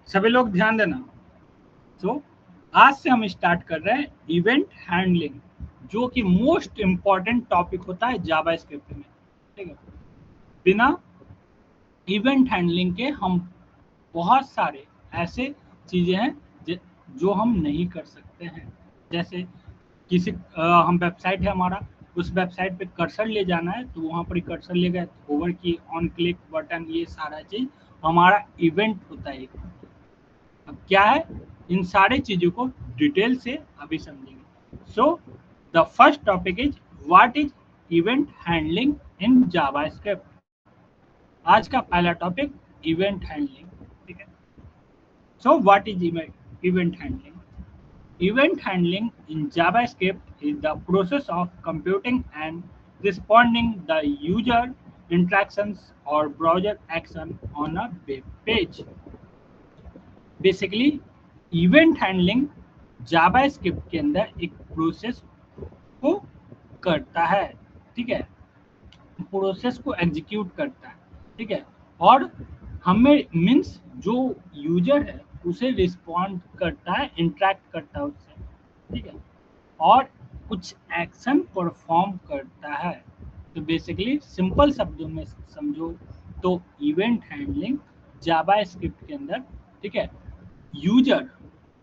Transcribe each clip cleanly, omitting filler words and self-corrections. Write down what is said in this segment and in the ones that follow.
सभी लोग ध्यान देना। तो आज से हम स्टार्ट कर रहे हैं इवेंट हैंडलिंग, जो कि मोस्ट इम्पॉर्टेंट टॉपिक होता है जावास्क्रिप्ट में। ठीक है, बिना इवेंट हैंडलिंग के हम बहुत सारे ऐसे चीज़ें हैं जो हम नहीं कर सकते हैं। जैसे हम वेबसाइट है हमारा, उस वेबसाइट पे कर्सर ले जाना है तो वहाँ पर कर्सर ले गए, ओवर की, ऑन क्लिक बटन, ये सारा चीज़ हमारा इवेंट होता है। अब क्या है, इन सारी चीज़ों को डिटेल से अभी समझेंगे। So the first topic is what is event handling in JavaScript. आज का पहला टॉपिक इवेंट हैंडलिंग। ठीक है, so what is event handling? Event handling in JavaScript is the process of computing and responding the user interactions or browser action on a web page. Basically, event handling JavaScript के अंदर एक process को करता है। ठीक है, process को execute करता है। ठीक है, और हमें मीन्स जो यूजर है उसे रिस्पॉन्ड करता है, इंटरेक्ट करता है उससे। ठीक है, और कुछ एक्शन परफॉर्म करता है। तो बेसिकली सिंपल शब्दों में समझो तो इवेंट हैंडलिंग जावा स्क्रिप्ट के अंदर, ठीक है, यूजर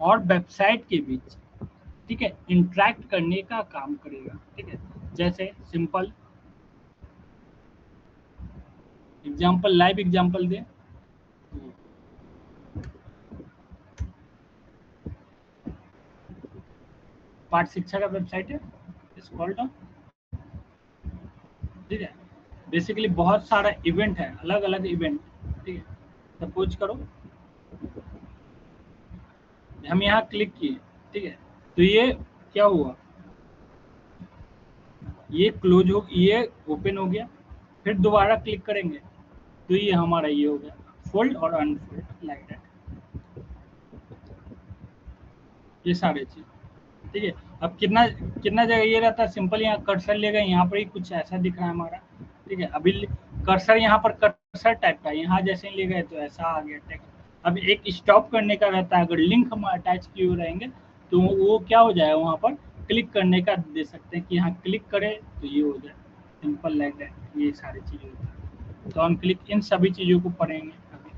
और वेबसाइट के बीच, ठीक है, इंटरेक्ट करने का काम करेगा। ठीक है, जैसे सिंपल एग्जांपल, लाइव एग्जांपल दे। पाठ शिक्षा का वेबसाइट है, स्क्रॉल डाउन। ठीक है, बेसिकली बहुत सारा इवेंट है, अलग अलग इवेंट। ठीक है, सपोज करो हम यहाँ क्लिक किए। ठीक है, तो ये क्या हुआ, ये क्लोज हो, ये ओपन हो गया। फिर दोबारा क्लिक करेंगे तो ये हमारा ये हो गया फोल्ड और अनफोल्ड, लाइक दैट, ये सारे चीज। ठीक है, अब कितना कितना जगह ये रहता है, सिंपल यहाँ कर्सर ले गए, यहाँ पर ही कुछ ऐसा दिख रहा है हमारा। ठीक है, अभी कर्सर यहाँ पर कर्सर टाइप का, यहाँ जैसे ले गए तो ऐसा आ गया टेक्स्ट। अब एक स्टॉप करने का रहता है, अगर लिंक हम अटैच किए हुए रहेंगे तो वो क्या हो जाए, वहाँ पर क्लिक करने का दे सकते हैं कि यहाँ क्लिक करें तो ये हो जाए, सिंपल लाइक दैट, ये सारी चीज़ें होती है। तो ऑन क्लिक इन सभी चीज़ों को पढ़ेंगे अभी।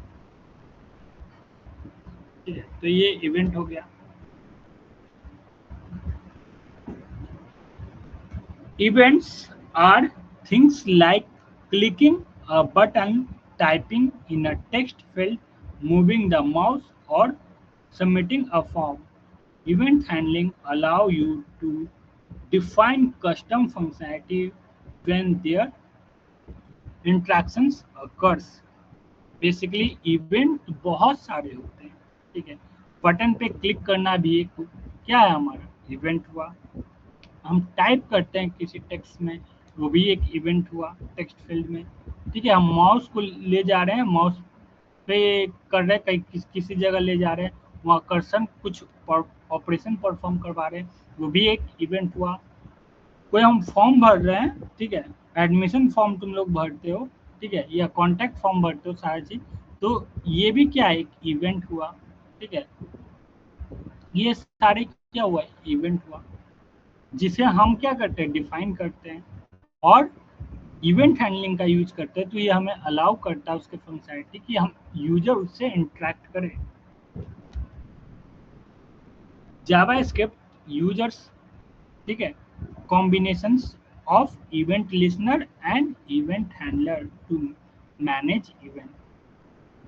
ठीक है, तो ये इवेंट हो गया। Events are things like clicking a button, typing in a text field, moving the mouse, or submitting a form. Event handling allow you to define custom functionality when their interactions occurs. Basically event बहुत सारे होते हैं। ठीक है, button पे click करना भी एक क्या है, हमारा इवेंट हुआ। हम टाइप करते हैं किसी टेक्स्ट में, वो भी एक इवेंट हुआ टेक्स्ट फील्ड में। ठीक है, हम माउस को ले जा रहे हैं, माउस पे कर रहे हैं, कहीं किसी जगह ले जा रहे हैं, वहाँ कर्सर कुछ ऑपरेशन परफॉर्म करवा रहे हैं, वो भी एक इवेंट हुआ। कोई हम फॉर्म भर रहे हैं, ठीक है, एडमिशन फॉर्म तुम लोग भरते हो, ठीक है, या कॉन्टैक्ट फॉर्म भरते हो, सारा चीज, तो ये भी क्या है, एक इवेंट हुआ। ठीक है, ये सारे क्या हुआ, इवेंट हुआ, जिसे हम क्या करते हैं, डिफाइन करते हैं, और इवेंट हैंडलिंग का यूज करते हैं तो ये हमें अलाउ करता है उसके फंक्शनैलिटी कि हम यूजर उससे इंटरेक्ट करें। जावा स्क्रिप्ट यूजर्स, ठीक है, combinations of event listener and event handler to manage event.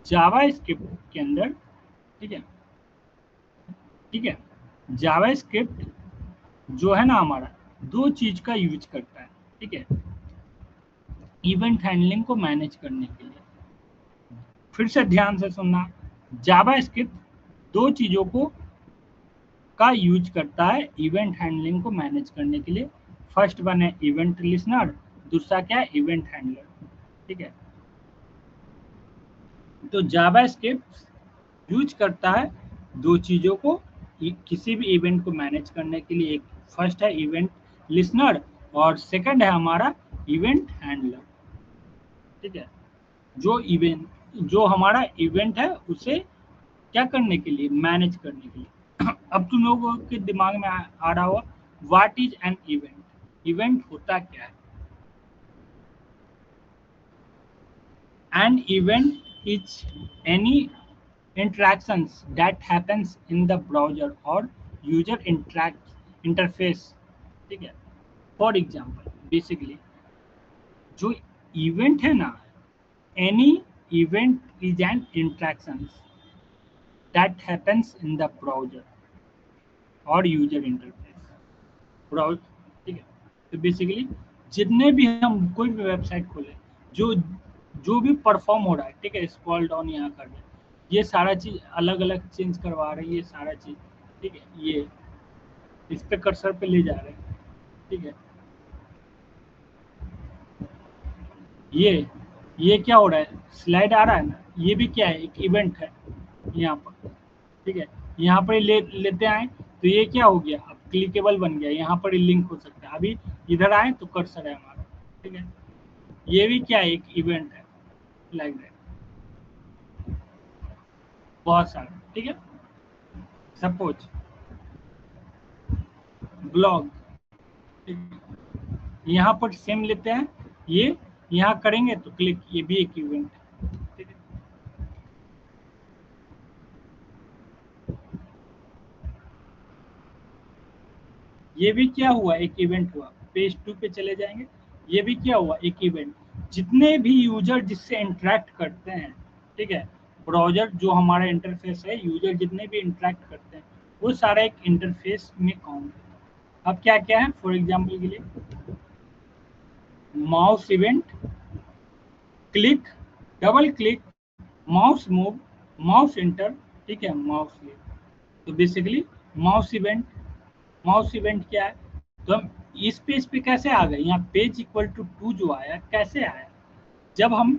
JavaScript के अंदर, ठीक है, ठीक है, जावा स्क्रिप्ट जो है ना हमारा, दो चीज का यूज करता है। ठीक है, इवेंट हैंडलिंग को मैनेज करने के लिए, फिर से ध्यान से सुनना, जावा स्क्रिप्ट दो चीजों को का यूज करता है इवेंट हैंडलिंग को मैनेज करने के लिए। फर्स्ट वन है इवेंट लिसनर, दूसरा क्या है, इवेंट हैंडलर। ठीक है, तो जावा स्क्रिप्ट यूज करता है दो चीजों को किसी भी इवेंट को मैनेज करने के लिए। एक फर्स्ट है इवेंट लिसनर और सेकंड है हमारा इवेंट हैंडलर। ठीक है, जो इवेंट, जो हमारा इवेंट है उसे क्या करने के लिए, मैनेज करने के लिए। अब तुम लोगों के दिमाग में आ रहा होगा what is an event, event होता क्या है। An event is any interactions that happens in the browser or user interact interface, ठीक है। फॉर एग्जाम्पल बेसिकली जो इवेंट है ना, any event is an interaction that happens in the browser और user interface, browse, ठीक है। तो basically जितने भी हम कोई भी वेबसाइट खोले, जो जो भी परफॉर्म हो रहा है, ठीक है, स्क्रॉल डाउन यहाँ कर रहे, ये सारा चीज अलग अलग चेंज करवा रहे हैं, ये सारा चीज, ठीक है। ये इस पे कर्सर पे ले जा रहे हैं, ठीक है। ये क्या हो रहा है, स्लाइड आ रहा है ना, ये भी क्या है, एक इवेंट है यहाँ पर, ठीक है। यहाँ पर लेते आए तो ये क्या हो गया, अब क्लिकेबल बन गया, यहाँ पर लिंक हो सकता है। अभी इधर आए तो कर्सर है हमारा, ठीक है। ये भी क्या है, एक इवेंट है, लाइक दैट, बहुत सारे, ठीक है। सपोज ब्लॉग, यहाँ पर सेम लेते हैं, ये यहाँ करेंगे तो क्लिक, ये भी एक इवेंट है, ठीक है। ये भी क्या हुआ, एक इवेंट हुआ। पेज 2 पे चले जाएंगे, ये भी क्या हुआ, एक इवेंट। जितने भी यूजर जिससे इंटरेक्ट करते हैं, ठीक है, ब्राउजर जो हमारा इंटरफेस है, यूजर जितने भी इंटरेक्ट करते हैं, वो सारा एक इंटरफेस में काउंट है। अब क्या क्या है, फॉर एग्जाम्पल के लिए mouse event, click, double click, mouse move, mouse inter, ठीक है, माउस लीव। तो basically mouse event, mouse event क्या है, तो हम इस पेज पे कैसे आ गए, यहाँ पेज इक्वल टू 2 जो आया कैसे आया, जब हम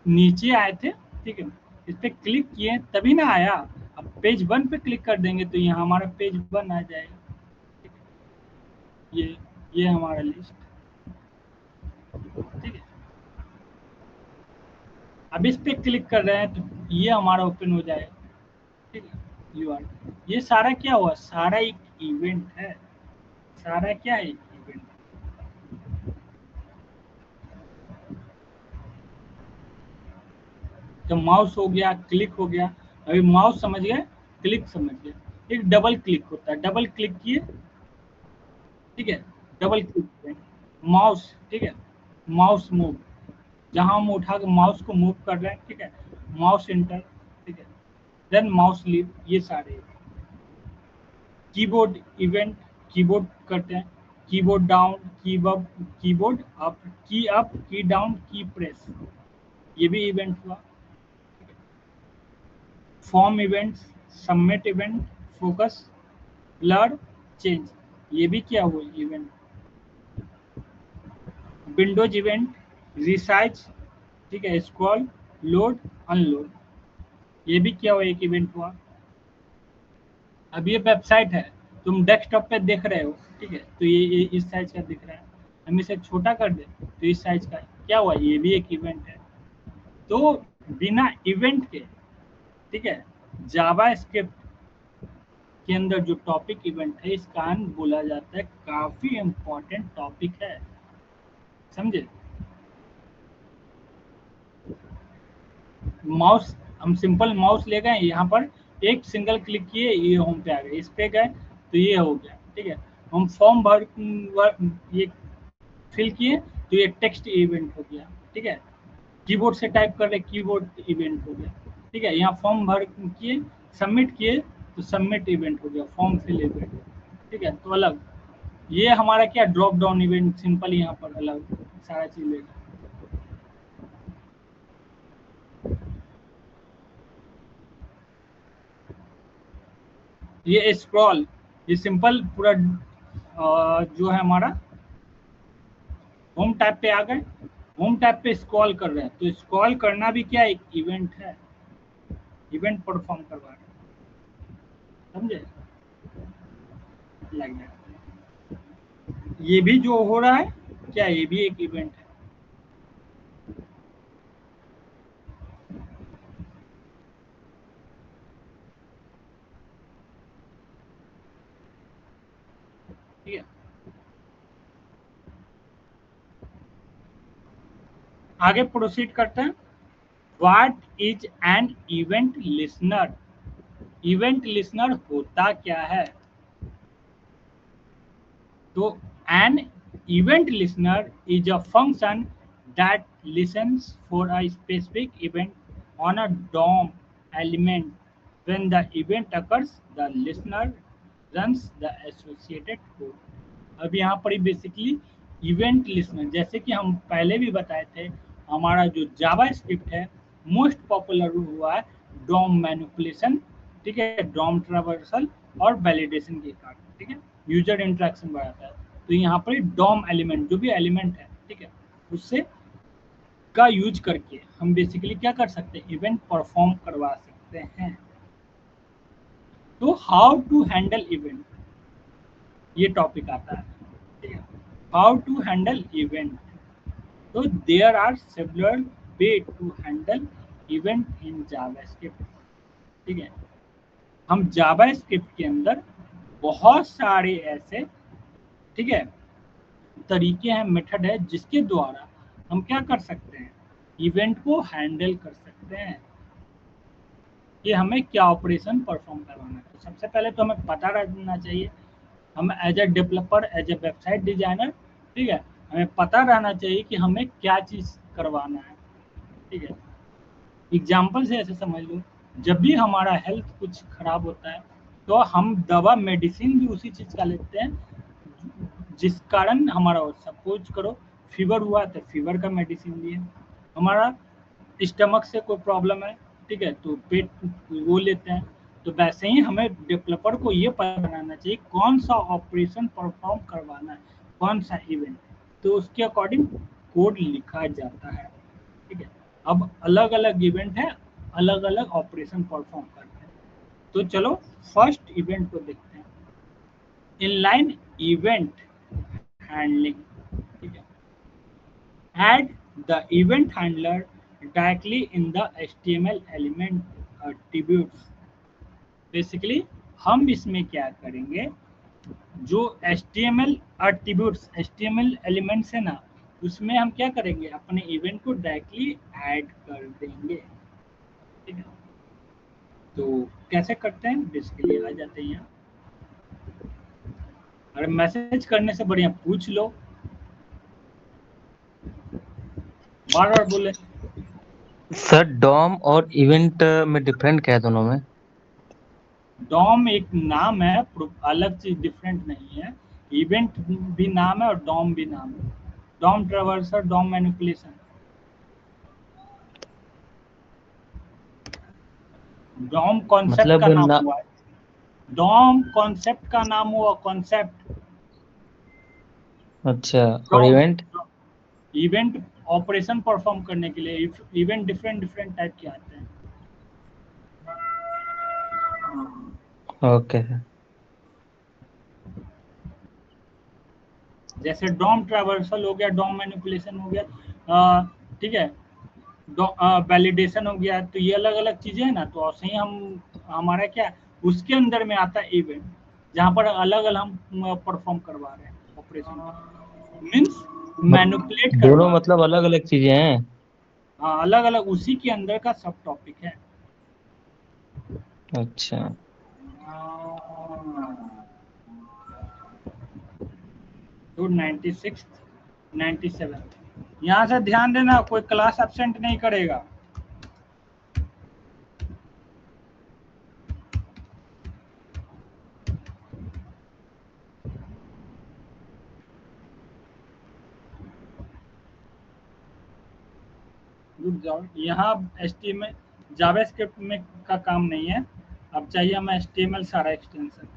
नीचे आए थे, ठीक है, इस पे क्लिक किए तभी ना आया। अब पेज 1 पे क्लिक कर देंगे तो यहाँ हमारा पेज 1 आ जाएगा, ठीक है। ये हमारा लिस्ट, ठीक है। अब इस पे क्लिक कर रहे हैं तो ये हमारा ओपन हो जाएगा, ठीक है। यूआर, ये सारा क्या हुआ, सारा एक इवेंट है, सारा क्या है, एक इवेंट। तो माउस हो गया, क्लिक हो गया, अभी माउस समझ गए, क्लिक समझ गए, एक डबल क्लिक होता है, डबल क्लिक किए, ठीक है, डबल क्लिक किए, माउस, ठीक है, माउस मूव, जहां हम उठा के माउस को मूव कर रहे हैं, ठीक है, माउस इंटर, ठीक है, देन माउस लीव, ये सारे। कीबोर्ड इवेंट, कीबोर्ड करते हैं, कीबोर्ड डाउन, कीबोर्ड अप, की डाउन, की प्रेस, ये भी इवेंट हुआ। Form events, submit event, focus, blur, change, ये भी क्या हुआ, इवेंट। विंडोज इवेंट, रिसाइज, ठीक है, स्क्रॉल, लोड, अनलोड, ये भी क्या हुआ, एक इवेंट हुआ। अब ये वेबसाइट है, तुम डेस्कटॉप पे देख रहे हो, ठीक है, तो ये इस साइज का दिख रहा है, हम इसे छोटा कर दे तो इस साइज का, क्या हुआ, ये भी एक इवेंट है। तो बिना इवेंट के, ठीक है, जावा स्क्रिप्ट के अंदर जो टॉपिक इवेंट है, इस कारण बोला जाता है काफी इंपॉर्टेंट टॉपिक है, समझे। माउस, हम सिंपल माउस ले गए यहाँ पर, एक सिंगल क्लिक किए, ये होम पे आ गए, इस पे गए तो ये हो गया, ठीक है। हम फॉर्म ये फिल किए तो ये टेक्स्ट इवेंट हो गया, ठीक है। कीबोर्ड से टाइप कर रहे, कीबोर्ड इवेंट हो गया, ठीक है। यहाँ फॉर्म भर किए, सबमिट किए तो सबमिट इवेंट हो गया, फॉर्म फिल इवेंट, ठीक है। तो अलग ये हमारा क्या, ड्रॉप डाउन इवेंट, सिंपल यहाँ पर अलग सारा चीज लेगा। ये स्क्रॉल, ये सिंपल पूरा जो है हमारा होम टैब पे आ गए, होम टैब पे स्क्रॉल कर रहे हैं, तो स्क्रॉल करना भी क्या एक इवेंट है, इवेंट परफॉर्म करवा रहे हैं, समझे, लाइक दैट। ये भी जो हो रहा है, क्या ये भी एक इवेंट है। आगे प्रोसीड करते हैं। What is an event listener? Event listener होता क्या है? तो an event listener is a function that listens for a specific event on a DOM element. When the event occurs, the listener runs the associated code. अब यहाँ पर basically event listener, जैसे कि हम पहले भी बताए थे, हमारा जो जावा स्क्रिप्ट है मोस्ट पॉपुलर हुआ है डॉम मैनिपुलेशन, ठीक है, डॉम ट्रावर्सल और वैलिडेशन के कारण, ठीक है, यूजर इंटरेक्शन बढ़ाता है। तो यहाँ पर डॉम एलिमेंट, जो भी एलिमेंट है, ठीक है, उससे का यूज करके हम बेसिकली क्या कर सकते हैं, इवेंट परफॉर्म करवा सकते हैं। तो हाउ टू हैंडल इवेंट, ये टॉपिक आता है, ठीक है, हाउ टू हैंडल इवेंट। तो there are several way to handle event in JavaScript, ठीक है। हम जावास्क्रिप्ट के अंदर बहुत सारे ऐसे, ठीक है, तरीके हैं, मेथड है, जिसके द्वारा हम क्या कर सकते हैं, इवेंट को हैंडल कर सकते हैं कि हमें क्या ऑपरेशन परफॉर्म करवाना है। तो सबसे पहले तो हमें पता रहना चाहिए, हम as a developer, as a website designer, ठीक है, हमें पता रहना चाहिए कि हमें क्या चीज़ करवाना है, ठीक है। एग्जाम्पल से ऐसे समझ लो, जब भी हमारा हेल्थ कुछ खराब होता है तो हम दवा मेडिसिन भी उसी चीज़ का लेते हैं जिस कारण हमारा, सपोज करो फीवर हुआ तो फीवर का मेडिसिन लिए, हमारा स्टमक से कोई प्रॉब्लम है, ठीक है, तो पेट वो लेते हैं। तो वैसे ही हमें डेवलपर को ये पता बनाना चाहिए कौन सा ऑपरेशन परफॉर्म करवाना है, कौन सा इवेंट, तो उसके अकॉर्डिंग कोड लिखा जाता है, ठीक है। अब अलग अलग इवेंट है, अलग अलग ऑपरेशन परफॉर्म करते हैं। तो चलो फर्स्ट इवेंट को देखते हैं, इनलाइन इवेंट हैंडलिंग, ठीक है। Add the event handler directly in the HTML element attributes. Basically हम इसमें क्या करेंगे, जो HTML attributes, HTML एलिमेंट्स है ना, उसमें हम क्या करेंगे, अपने इवेंट को डायरेक्टली ऐड कर देंगे, ठीक है। तो कैसे करते हैं, बेसिकली आ जाते हैं यहाँ, अरे मैसेज करने से बढ़िया पूछ लो, बार बार बोले। सर डॉम और इवेंट में डिफरेंट क्या है दोनों में? डॉम एक नाम है, अलग चीज, डिफरेंट नहीं है। इवेंट भी नाम है और डॉम भी नाम है। DOM traverser, DOM manipulation, DOM concept का मतलब नाम ना, हुआ है, डॉम कॉन्सेप्ट का नाम हुआ, कॉन्सेप्ट। अच्छा, और DOM event? Event operation perform करने के लिए, इवेंट डिफरेंट डिफरेंट टाइप के आते हैं। Okay sir. जैसे डॉम ट्रावर्सल हो गया, डॉम मैनिपुलेशन हो गया, ठीक है, वैलिडेशन हो गया, तो ये अलग अलग चीजें हैं ना। तो ऐसे ही हम, हमारा क्या उसके अंदर में आता है इवेंट, जहाँ पर अलग अलग हम परफॉर्म करवा रहे हैं ऑपरेशन, मीन्स मैनिपुलेट दोनों करवा रहे मतलब अलग अलग चीजें हैं? हैं। हाँ, अलग अलग उसी के अंदर का सब टॉपिक है। अच्छा। तो 96, 97, यहाँ से ध्यान देना, कोई क्लास एब्सेंट नहीं करेगा। रुक जाओ, यहाँ HTML जावास्क्रिप्ट में का काम नहीं है, अब चाहिए हमें HTML सारा एक्सटेंशन,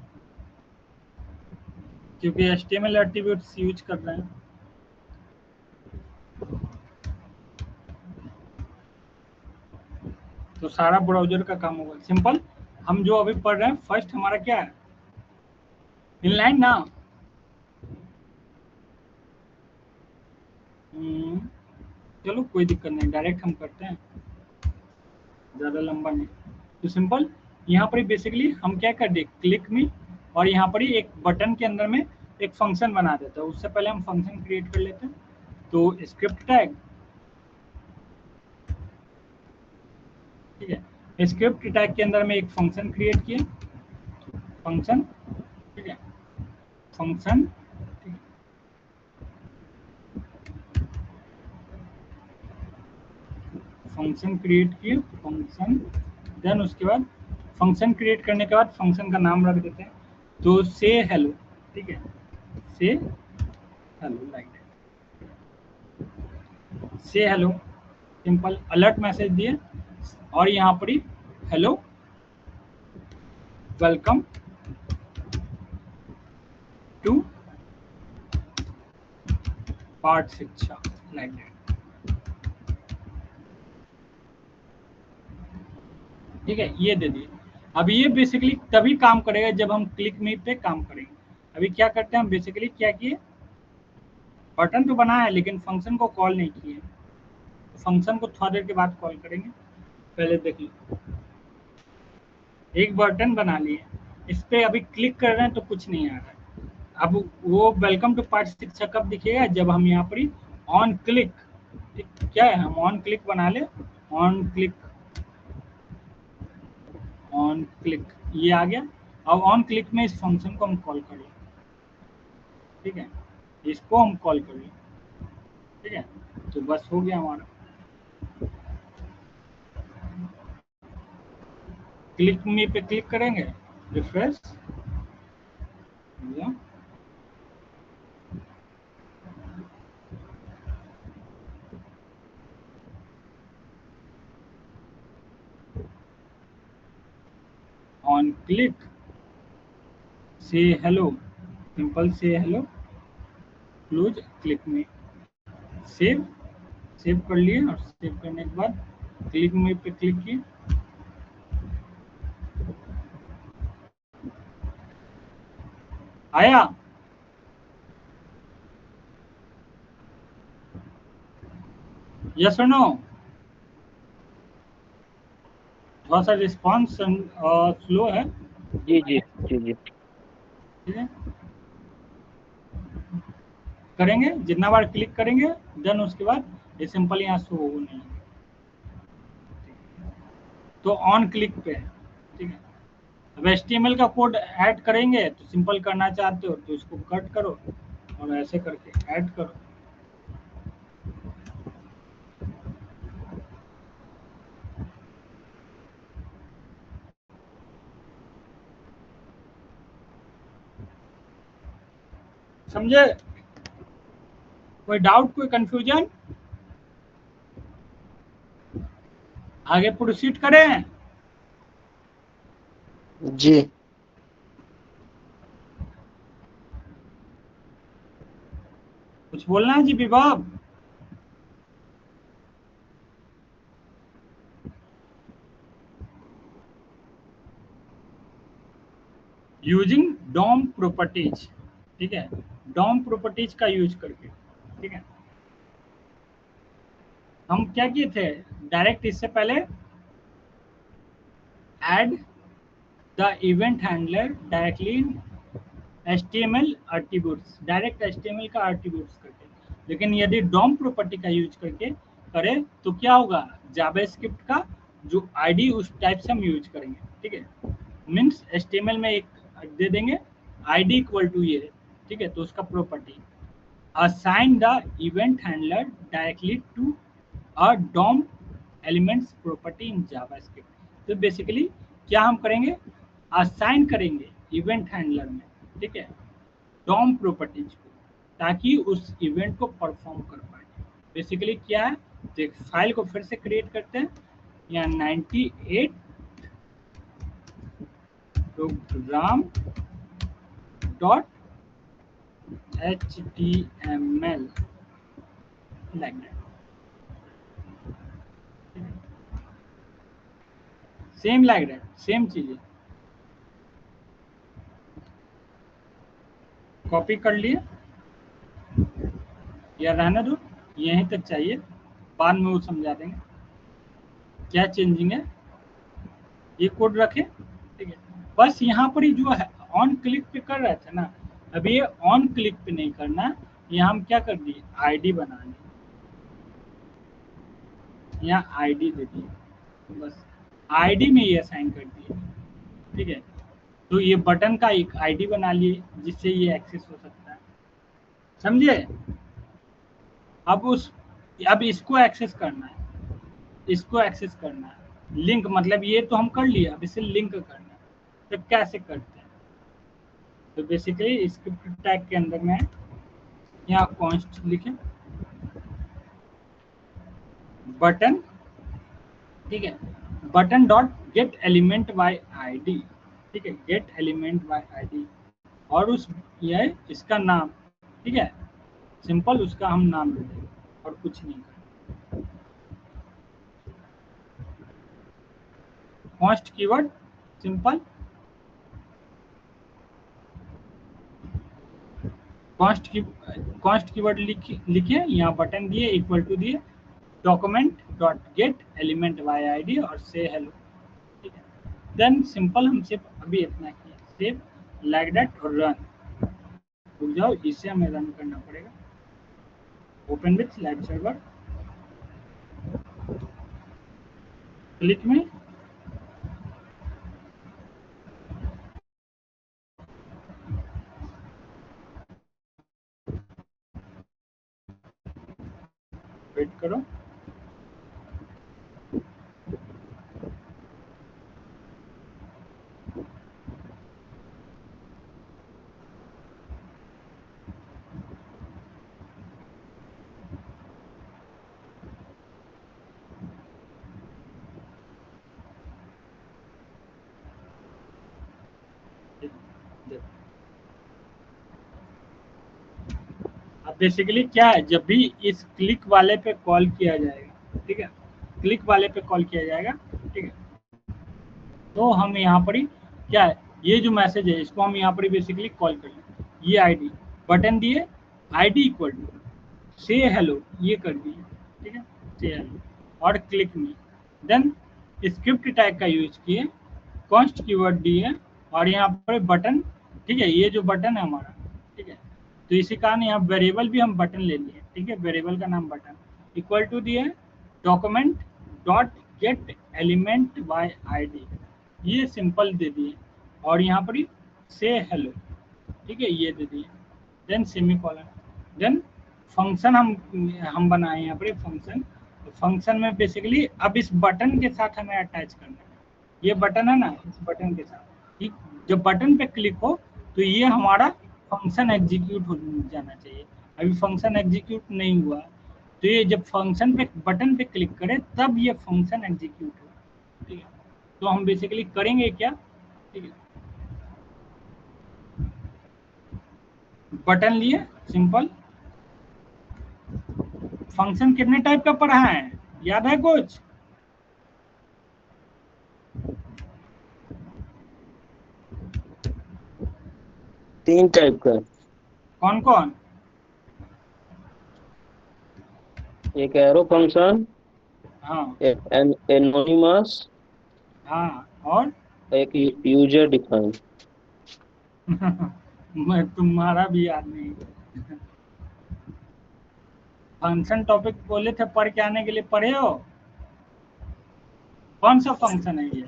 क्योंकि HTML एट्रीब्यूट्स यूज कर रहे हैं। तो सारा ब्राउजर का काम होगा सिंपल। हम जो अभी पढ़ रहे हैं, फर्स्ट हमारा क्या है, इनलाइन ना, चलो कोई दिक्कत नहीं, डायरेक्ट हम करते हैं, ज़्यादा लंबा नहीं। तो सिंपल यहाँ पर बेसिकली हम क्या कर दे, क्लिक मी, और यहाँ पर ही एक बटन के अंदर में एक फंक्शन बना देता है। उससे पहले हम फंक्शन क्रिएट कर लेते हैं। तो स्क्रिप्ट टैग, ठीक है। स्क्रिप्ट टैग के अंदर में एक फंक्शन क्रिएट किया, फंक्शन, ठीक है, फंक्शन, ठीक है, फंक्शन क्रिएट किए, फंक्शन, देन उसके बाद फंक्शन क्रिएट करने के बाद फंक्शन का नाम रख देते हैं, तो से हेलो, ठीक है, से हेलो, लाइक से हेलो, सिंपल अलर्ट मैसेज दिए, और यहाँ पर ही हेलो वेलकम टू पाठ शिक्षा, लाइक दैट। ठीक है, ये दे दिए। अब ये बेसिकली तभी काम करेगा जब हम क्लिक मी पे काम करेंगे। अभी क्या करते हैं हम, बेसिकली क्या किए, बटन तो बना है लेकिन फंक्शन को कॉल नहीं किए, तो फंक्शन को थोड़ा देर के बाद कॉल करेंगे। पहले देख लो, एक बटन बना लिए, इस पे अभी क्लिक कर रहे हैं तो कुछ नहीं आ रहा है। अब वो वेलकम टू पाठ शिक्षा कब दिखेगा, जब हम यहाँ पर ऑन क्लिक, क्या है, हम ऑन क्लिक बना ले, ऑन क्लिक, ऑन क्लिक, ये आ गया। अब ऑन क्लिक में इस फंक्शन को हम कॉल कर लें, ठीक है, इसको हम कॉल कर लें, ठीक है, तो बस हो गया हमारा। क्लिक मी पे क्लिक करेंगे, रिफ्रेश, ऑन क्लिक, से हेलो, सिंपल से हेलो, क्लोज क्लिक मी, सेव, सेव कर लिए, और सेव करने के बाद क्लिक मी पे क्लिक किए, आया, यस और नो, थोड़ा सा रिस्पॉन्स स्लो है, जी जी जी जी। ठीक है, करेंगे जितना बार क्लिक करेंगे, देन उसके बाद ये सिंपल यहाँ शो हो नहीं, तो ऑन क्लिक पे है, ठीक है। अब HTML का कोड ऐड करेंगे तो सिंपल करना चाहते हो तो इसको कट करो और ऐसे करके ऐड करो, समझे, कोई डाउट, कोई कंफ्यूजन, आगे प्रोसीड करें। जी। कुछ बोलना है जी विभाग? यूजिंग डॉम प्रॉपर्टीज, ठीक है, डॉम प्रॉपर्टीज का यूज करके, ठीक है, हम क्या किए थे, डायरेक्ट इससे पहले add the event handler directly in HTML attributes, direct HTML का एट्रीब्यूट्स करके, लेकिन यदि डॉम प्रॉपर्टी का यूज करके करें तो क्या होगा, जावास्क्रिप्ट का जो आईडी उस टाइप से हम यूज करेंगे, ठीक है, मीन्स HTML में एक दे देंगे आईडी इक्वल टू ये, ठीक है, तो उसका property assign the event handler directly to a DOM elements property in JavaScript। तो बेसिकली क्या हम करेंगे, असाइन करेंगे इवेंट हैंडलर में, ठीक है, डॉम प्रॉपर्टीज को, ताकि उस इवेंट को परफॉर्म कर पाए। बेसिकली क्या है, तो फाइल को फिर से क्रिएट करते हैं, यहाँ 98 program dot HTML, like that, same like that, same चीजें कॉपी कर लिए, या रहने दो, यहीं तक चाहिए, बाद में वो समझा देंगे क्या चेंजिंग है, ये कोड रखे, ठीक है, बस यहाँ पर ही जो है ऑन क्लिक पे कर रहे थे ना, अभी ये ऑन क्लिक पे नहीं करना, यहाँ हम क्या कर दिए, आईडी बना दी, यहाँ आईडी दे दिए, बस आईडी में ये असाइन कर दिए, ठीक है। तो ये बटन का एक आईडी बना लिए जिससे ये एक्सेस हो सकता है, समझे। अब इसको एक्सेस करना है, इसको एक्सेस करना है, लिंक मतलब ये तो हम कर लिए, अब इसे लिंक करना है। तो कैसे करते हैं, तो बेसिकली स्क्रिप्ट टैग के अंदर में यहाँ कॉन्स्ट लिखें, बटन, ठीक है, button dot get element by ID, ठीक है, गेट एलिमेंट बाय आईडी, और उस ये इसका नाम, ठीक है, सिंपल उसका हम नाम दे देंगे और कुछ नहीं करेंगे। Const keyword simple, const keyword लिखिए, यहाँ बटन दिए, इक्वल टू दिए, document dot get element by ID और से हेलो, ठीक है। देन सिंपल हम सिर्फ अभी इतना किए, सेव लाइक दैट और रन। रुक जाओ, इसे हमें रन करना पड़ेगा। Open with live server, click में, वेट करो, देखो। अब बेसिकली क्या है, जब भी इस क्लिक वाले पे कॉल किया जाएगा, ठीक है, क्लिक वाले पे कॉल किया जाएगा, ठीक है, तो हम यहाँ पर ही क्या है, ये जो मैसेज है इसको हम यहाँ पर बेसिकली कॉल कर लें, ये आईडी, बटन दिए, आईडी इक्वल टू से हेलो, ये कर दिए, ठीक है, से हेलो, और क्लिक में, देन स्क्रिप्ट टैग का यूज किए, कॉन्स्ट कीवर्ड दिए, और यहाँ पर बटन, ठीक है, ये जो बटन है हमारा, ठीक है, तो इसी कारण यहाँ वेरिएबल भी हम बटन ले लिए, ठीक है, वेरिएबल का नाम बटन, इक्वल टू दिए document dot get element by ID, ये सिंपल दे दिए, और यहाँ पर ही से हेलो, ठीक है, ये दे दिए, देन सेमीकोलन, देन फंक्शन हम बनाए यहाँ पर फंक्शन, फंक्शन में बेसिकली अब इस बटन के साथ हमें अटैच करना है, ये बटन है ना, इस बटन के साथ, ठीक, जब बटन पे क्लिक हो तो ये हमारा फंक्शन एग्जीक्यूट हो जाना चाहिए, अभी फंक्शन एग्जीक्यूट नहीं हुआ, तो ये जब फंक्शन पे बटन पे क्लिक करें तब ये फंक्शन एग्जीक्यूट हो, ठीक है। तो हम बेसिकली करेंगे क्या, ठीक है, बटन लिए, सिंपल, फंक्शन कितने टाइप का पढ़ा है, याद है कुछ, 3 टाइप का, कौन कौन, एक एरो फंक्शन, हाँ एक एनोनिमस, हाँ, और एक यूजर डिफाइन। मैं तुम्हारा भी याद नहीं, फंक्शन टॉपिक बोले थे पढ़ के आने के लिए, पढ़े हो, कौन सा फंक्शन है ये,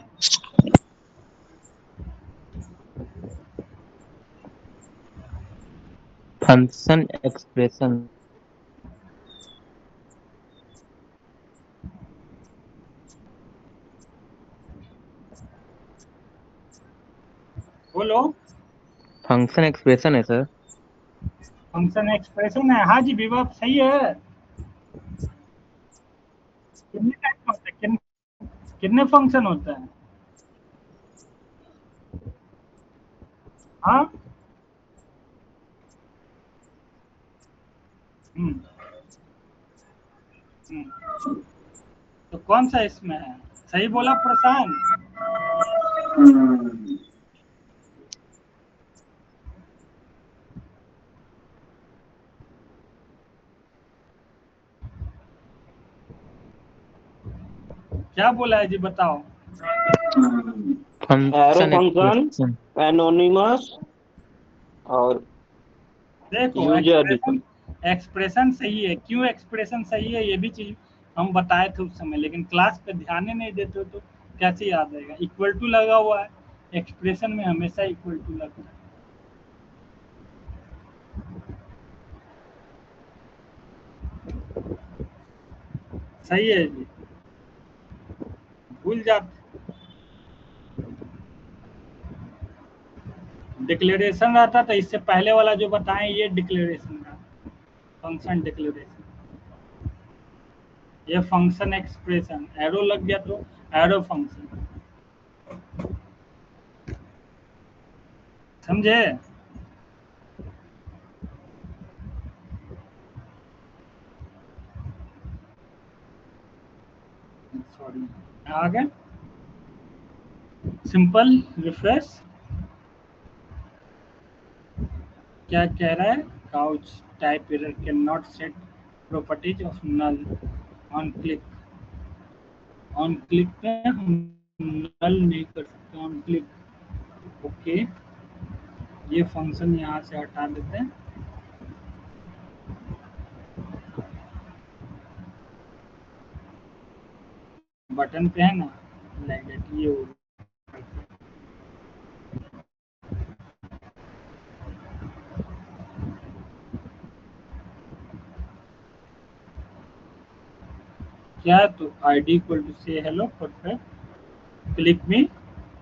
फंक्शन एक्सप्रेशन। बोलो, फंक्शन एक्सप्रेशन है सर। फंक्शन एक्सप्रेशन है, हाँ जी विभव सही है। कितने टाइप का होता है, कितने फंक्शन होता है, हाँ, हम्म, हम्म। तो कौन सा इसमें है, सही बोला प्रशांत, क्या बोला है जी, बताओ, arrow function function, expression. Anonymous और देखो यूजर एक्सप्रेशन, डिफाइन। एक्सप्रेशन सही है, क्यों एक्सप्रेशन सही है ये भी चीज हम बताए थे उस समय, लेकिन क्लास पे ध्यान ही नहीं देते हो, तो कैसे याद रहेगा? इक्वल टू लगा हुआ है, एक्सप्रेशन में हमेशा इक्वल टू लगता है। सही है जी, भूल जाते। डिक्लेरेशन रहता तो इससे पहले वाला जो बताएं ये डिक्लेरेशन का फंक्शन डिक्लेरेशन, ये फंक्शन एक्सप्रेशन, एरो लग गया तो एरो फंक्शन, समझे? सॉरी, आगे सिंपल रिफ्रेश क्या कह रहा है? Couch type error can not set properties of null on click. On click पे हम नल नहीं कर सकते ऑन क्लिक। ओके, ये फंक्शन यहाँ से हटा देते हैं। बटन पे है ना लाइक ये हो, क्या है तो id इक्वल टू से हेलो परफेक्ट, क्लिक में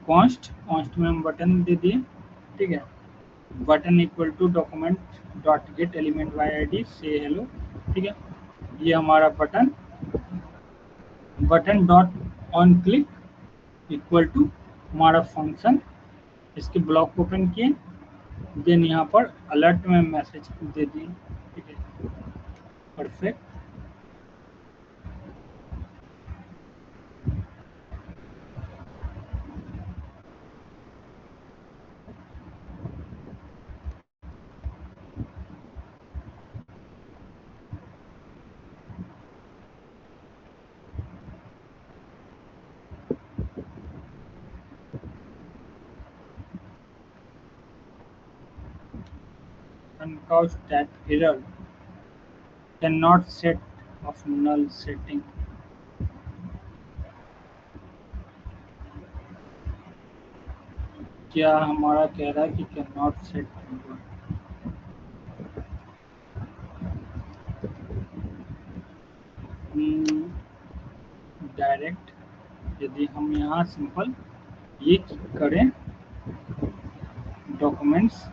कॉन्स्ट, कॉन्स्ट में हम बटन दे दिए, ठीक है। Button equal to document dot get element by ID से हेलो, ठीक है। ये हमारा button, button dot on click equal to हमारा फंक्शन, इसके ब्लॉक ओपन किए, देन यहाँ पर अलर्ट में मैसेज दे दिए, ठीक है, perfect. Uncouch that error cannot set of null setting। क्या हमारा कह रहा है कि कैन नॉट सेट, डायरेक्ट यदि हम यहाँ सिंपल ये करें, डॉक्यूमेंट्स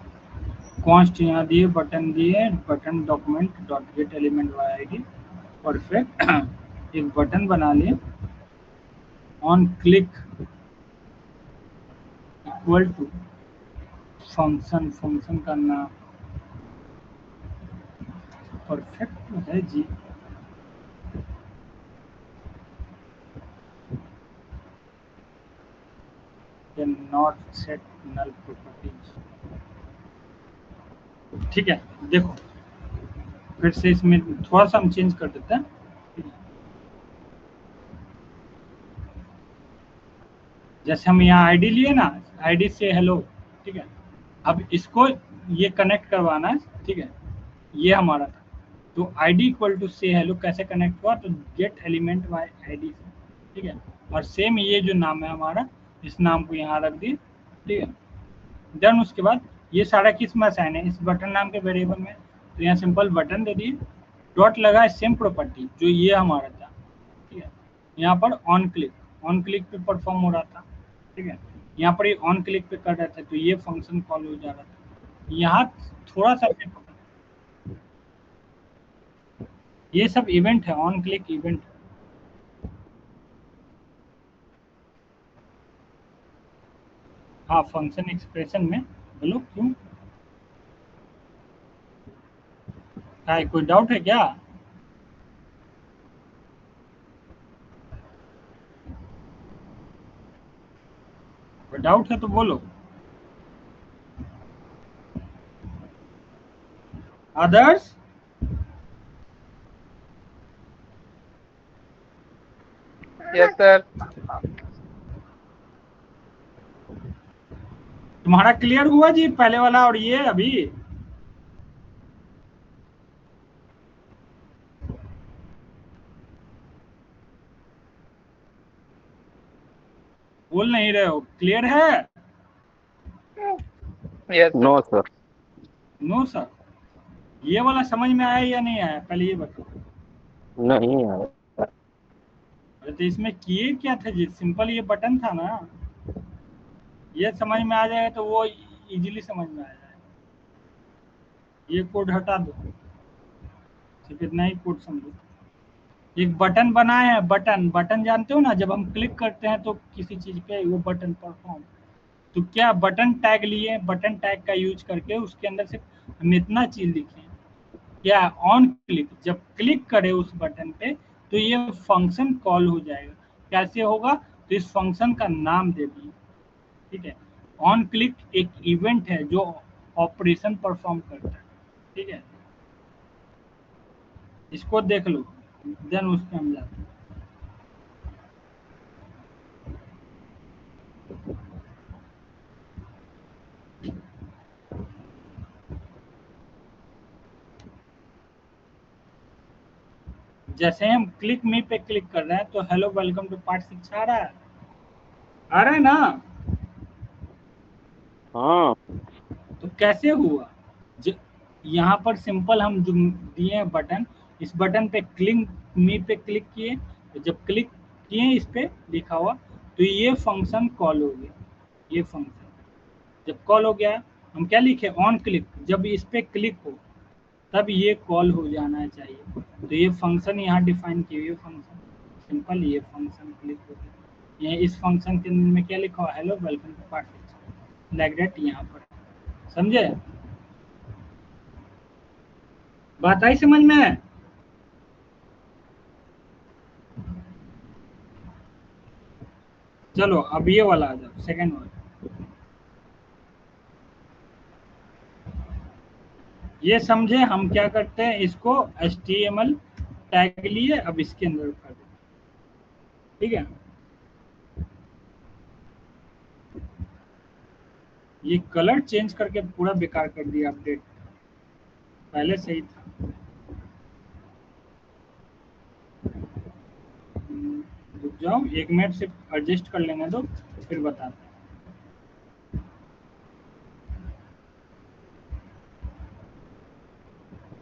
कॉन्स्ट यहाँ दिए, बटन दिए, button document dot get element by I D, perfect. एक बटन बना लिए, on click equal to function, function का नाम परफेक्ट है जी। Can not set null properties, ठीक है। देखो फिर से इसमें थोड़ा सा हम चेंज कर देते हैं, जैसे हम यहाँ आईडी लिए ना, आईडी से हेलो, ठीक है। अब इसको ये कनेक्ट करवाना है, ठीक है, ये हमारा था। तो आईडी इक्वल टू से हेलो कैसे कनेक्ट हुआ? तो गेट एलिमेंट बाय आईडी से, ठीक है। और सेम ये जो नाम है हमारा, इस नाम को यहाँ रख दिए, ठीक है। देन उसके बाद ये सारा किस में असाइन है? इस बटन नाम के वेरिएबल में। तो यहाँ सिंपल बटन दे दिए, डॉट लगा सेम प्रॉपर्टी जो ये हमारा था, ठीक है। यहाँ पर ऑन क्लिक पे परफॉर्म हो रहा था, ठीक है। यहाँ पर ये ऑन क्लिक पे कर रहे थे तो ये फंक्शन कॉल हो जा रहा था। यहाँ थोड़ा सा ये सब इवेंट है, ऑन क्लिक इवेंट। हाँ, फंक्शन एक्सप्रेशन में बोलो क्यों, क्या है, कोई डाउट है क्या? कोई डाउट है तो बोलो, अदर्स? Yes sir. तुम्हारा क्लियर हुआ जी पहले वाला और ये अभी? बोल नहीं रहे हो, क्लियर है? Yes sir. No sir. No sir. ये वाला समझ में आया या नहीं आया, पहले ये बताओ। नहीं आया। अरे तो इसमें किए क्या थे जी, सिंपल ये बटन था ना। ये समझ में आ जाएगा तो वो इजीली समझ में आ जाएगा। ये कोड हटा दो, सिर्फ इतना ही कोड समझो। एक बटन बनाए हैं, बटन बटन जानते हो ना, जब हम क्लिक करते हैं तो किसी चीज पे वो बटन परफॉर्म। तो क्या बटन टैग लिए, बटन टैग का यूज करके उसके अंदर से हम इतना चीज लिखे क्या, ऑन क्लिक, जब क्लिक करे उस बटन पे तो ये फंक्शन कॉल हो जाएगा। कैसे होगा, तो इस फंक्शन का नाम दे दिए, ठीक है। ऑन क्लिक एक इवेंट है जो ऑपरेशन परफॉर्म करता है, ठीक है। इसको देख लो, देन उस पे हम जाते हैं। जैसे हम क्लिक मी पे क्लिक कर रहे हैं तो हेलो वेलकम टू पाठ शिक्षा आ रहा है ना। हाँ। तो कैसे हुआ, यहाँ पर सिंपल हम जो दिए हैं बटन, इस बटन पे क्लिक मी पे क्लिक किए, तो जब क्लिक किए इस पे लिखा हुआ तो ये फंक्शन कॉल हो गया। ये फंक्शन जब कॉल हो गया, हम क्या लिखे, ऑन क्लिक, जब इस पे क्लिक हो तब ये कॉल हो जाना चाहिए। तो ये फंक्शन यहाँ डिफाइन किए हुए फंक्शन, सिंपल ये फंक्शन क्लिक हो गया। ये इस फंक्शन के अंदर में क्या लिखा हुआ, hello welcome to part like that, यहाँ पर समझे, बात आई समझ में? चलो अब ये वाला आ जाओ, सेकंड वाला। ये समझे हम क्या करते हैं, इसको HTML टैग लिए, अब इसके अंदर कर देते, ठीक है। ये कलर चेंज करके पूरा बेकार कर दिया अपडेट, पहले सही था। रुक जाओ 1 मिनट, सिर्फ एडजस्ट कर लेने दो, फिर बताते हैं।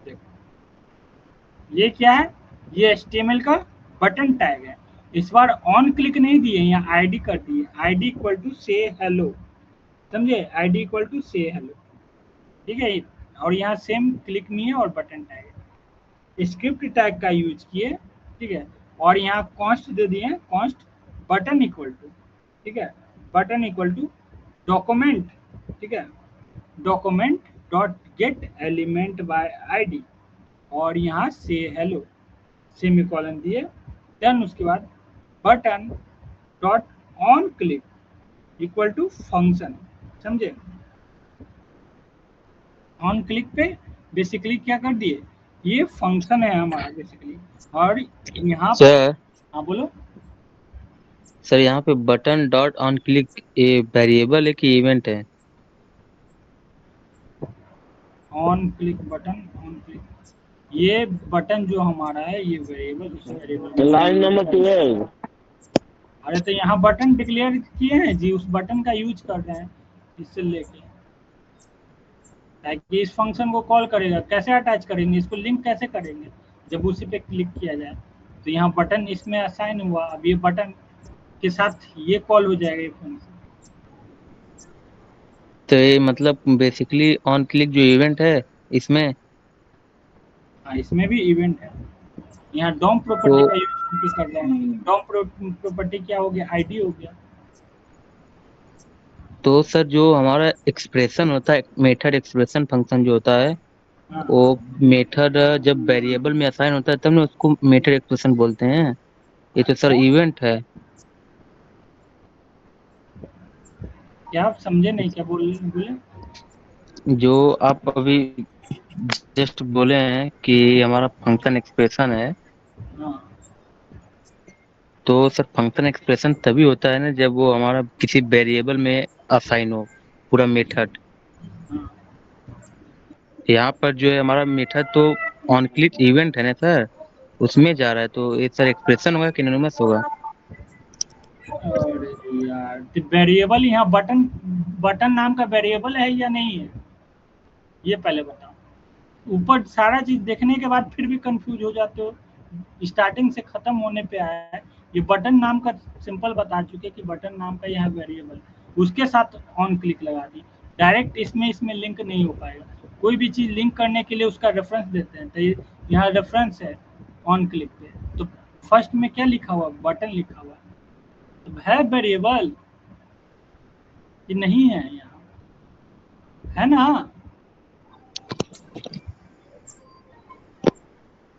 देखो ये क्या है, ये HTML का बटन टैग है। इस बार ऑन क्लिक नहीं दिए, यहाँ आईडी कर दिए, आईडी इक्वल टू से हेलो, समझे, आईडी इक्वल टू से हेलो, ठीक है। और यहाँ सेम क्लिक मी है और बटन टैग है, स्क्रिप्ट टैग का यूज किए, ठीक है। और यहाँ कॉन्स्ट दे दिए, कॉन्स्ट बटन इक्वल टू, ठीक है, बटन इक्वल टू डॉक्यूमेंट, ठीक है, document dot get element by ID, और यहाँ से हेलो सेमीकोलन दिए, देन उसके बाद button dot on click equal to function, समझे। ऑन क्लिक पे बेसिकली क्या कर दिए, ये फंक्शन है हमारा बेसिकली। और यहाँ पर, सर हाँ बोलो। सर यहाँ पे बटन डॉट ऑन क्लिक ये वेरिएबल है कि इवेंट है? On click button on click, ये बटन जो हमारा है ये वेरिएबल, उस वेरिएबल। Line number 12। अरे तो यहाँ बटन डिक्लेयर किए हैं जी, उस बटन का यूज कर रहे हैं इससे लेके, ताकि इस फंक्शन को कॉल करेगा, कैसे अटैच करेंगे इसको, लिंक कैसे करेंगे, जब उसी पे क्लिक किया जाए। तो यहाँ बटन इसमें असाइन हुआ, अब ये बटन के साथ ये कॉल हो जाएगा ये फंक्शन। तो ये मतलब बेसिकली ऑन क्लिक जो इवेंट है इसमें। हाँ इसमें भी इवेंट है। यहाँ डॉम प्रॉपर्टी तो का यूज करके कर रहे हैं। डॉम प्रॉपर्टी क्या हो गया, आईडी हो गया। तो सर जो हमारा एक्सप्रेशन होता है, मेथड एक्सप्रेशन फंक्शन जो होता है, हाँ वो मेथड जब वेरिएबल में असाइन होता है तब ना उसको मेथड एक्सप्रेशन बोलते हैं। ये तो सर क्या इवेंट है। क्या आप समझे नहीं, क्या बोल बोले? जो आप अभी जस्ट बोले हैं कि हमारा फंक्शन एक्सप्रेशन है, हाँ तो सर फंक्शन एक्सप्रेशन तभी होता है ना जब वो हमारा किसी वेरिएबल में असाइन हो पूरा मेथड। हाँ। यहाँ पर जो है हमारा मेथड तो ऑन क्लिक इवेंट है ना सर, उसमें जा रहा है, तो ये सर एक्सप्रेशन होगा कि एनोनिमस होगा? अरे यार, तो वेरिएबल यहाँ बटन बटन नाम का वेरिएबल है या नहीं है, ये पहले बताओ। ऊपर सारा चीज देखने के बाद फिर भी कंफ्यूज हो जाते हो। स्टार्टिंग से खत्म होने पे आया है। ये बटन नाम का सिंपल बता चुके कि बटन नाम का यहाँ वेरिएबल, उसके साथ ऑन क्लिक लगा दी। डायरेक्ट इसमें लिंक नहीं हो पाएगा। कोई भी चीज लिंक करने के लिए उसका रेफरेंस देते हैं, तो यहाँ रेफरेंस है ऑन क्लिक पे। तो फर्स्ट में क्या लिखा हुआ, बटन लिखा हुआ है, तो है वेरिएबल कि नहीं है, यहाँ है ना,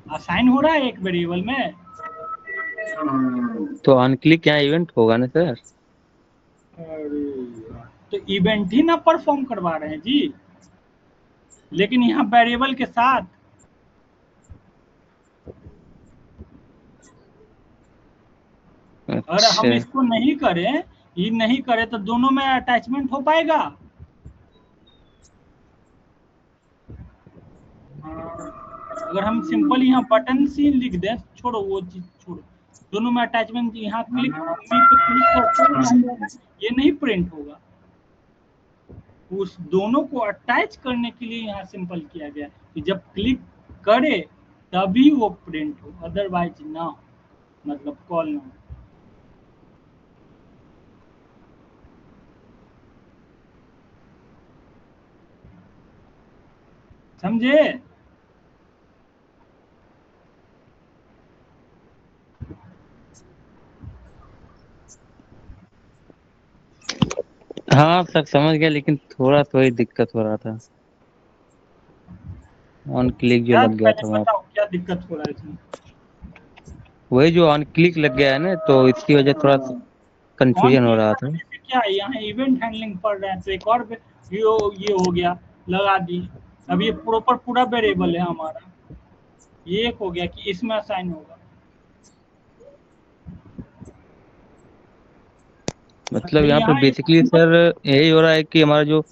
असाइन हो रहा है एक वेरिएबल में। तो ऑन क्लिक यहाँ इवेंट होगा ना सर? अरे यार, तो इवेंट ही ना परफॉर्म करवा रहे हैं जी, लेकिन यहाँ वेरिएबल के साथ। अगर हम अच्छा। इसको नहीं करें, ये नहीं करें, तो दोनों में अटैचमेंट हो पाएगा। अगर हम सिंपल यहाँ बटन सी लिख दें, छोड़ो वो चीज छोड़ो, दोनों में अटैचमेंट, यहाँ क्लिक पे क्लिक करते हैं, ये नहीं प्रिंट होगा। उस दोनों को अटैच करने के लिए यहाँ सिंपल किया गया कि जब क्लिक करे तभी वो प्रिंट हो, अदरवाइज ना, मतलब कॉल ना हो। समझे? हाँ सर समझ गया, लेकिन थोड़ा थोड़ी दिक्कत हो रहा था, ऑन क्लिक जो क्या, लग गया पहले था वहाँ। बताओ क्या दिक्कत हो रहा है इसमें। वही जो ऑन क्लिक लग गया है ना, तो इसकी वजह थोड़ा ऑन कंफ्यूजन हो क्लिक रहा था। करने से क्या है, यहाँ इवेंट हैंडलिंग पढ़ रहे हैं, तो एक और ये हो गया, लगा दी। अब ये प्रॉपर पूरा वेरिएबल है हमारा, ये एक हो गया कि इसमें असाइन होगा। मतलब तो यहाँ पे यहाँ ये बेसिकली सिंपल, सर यही हो रहा है कि हमारा जो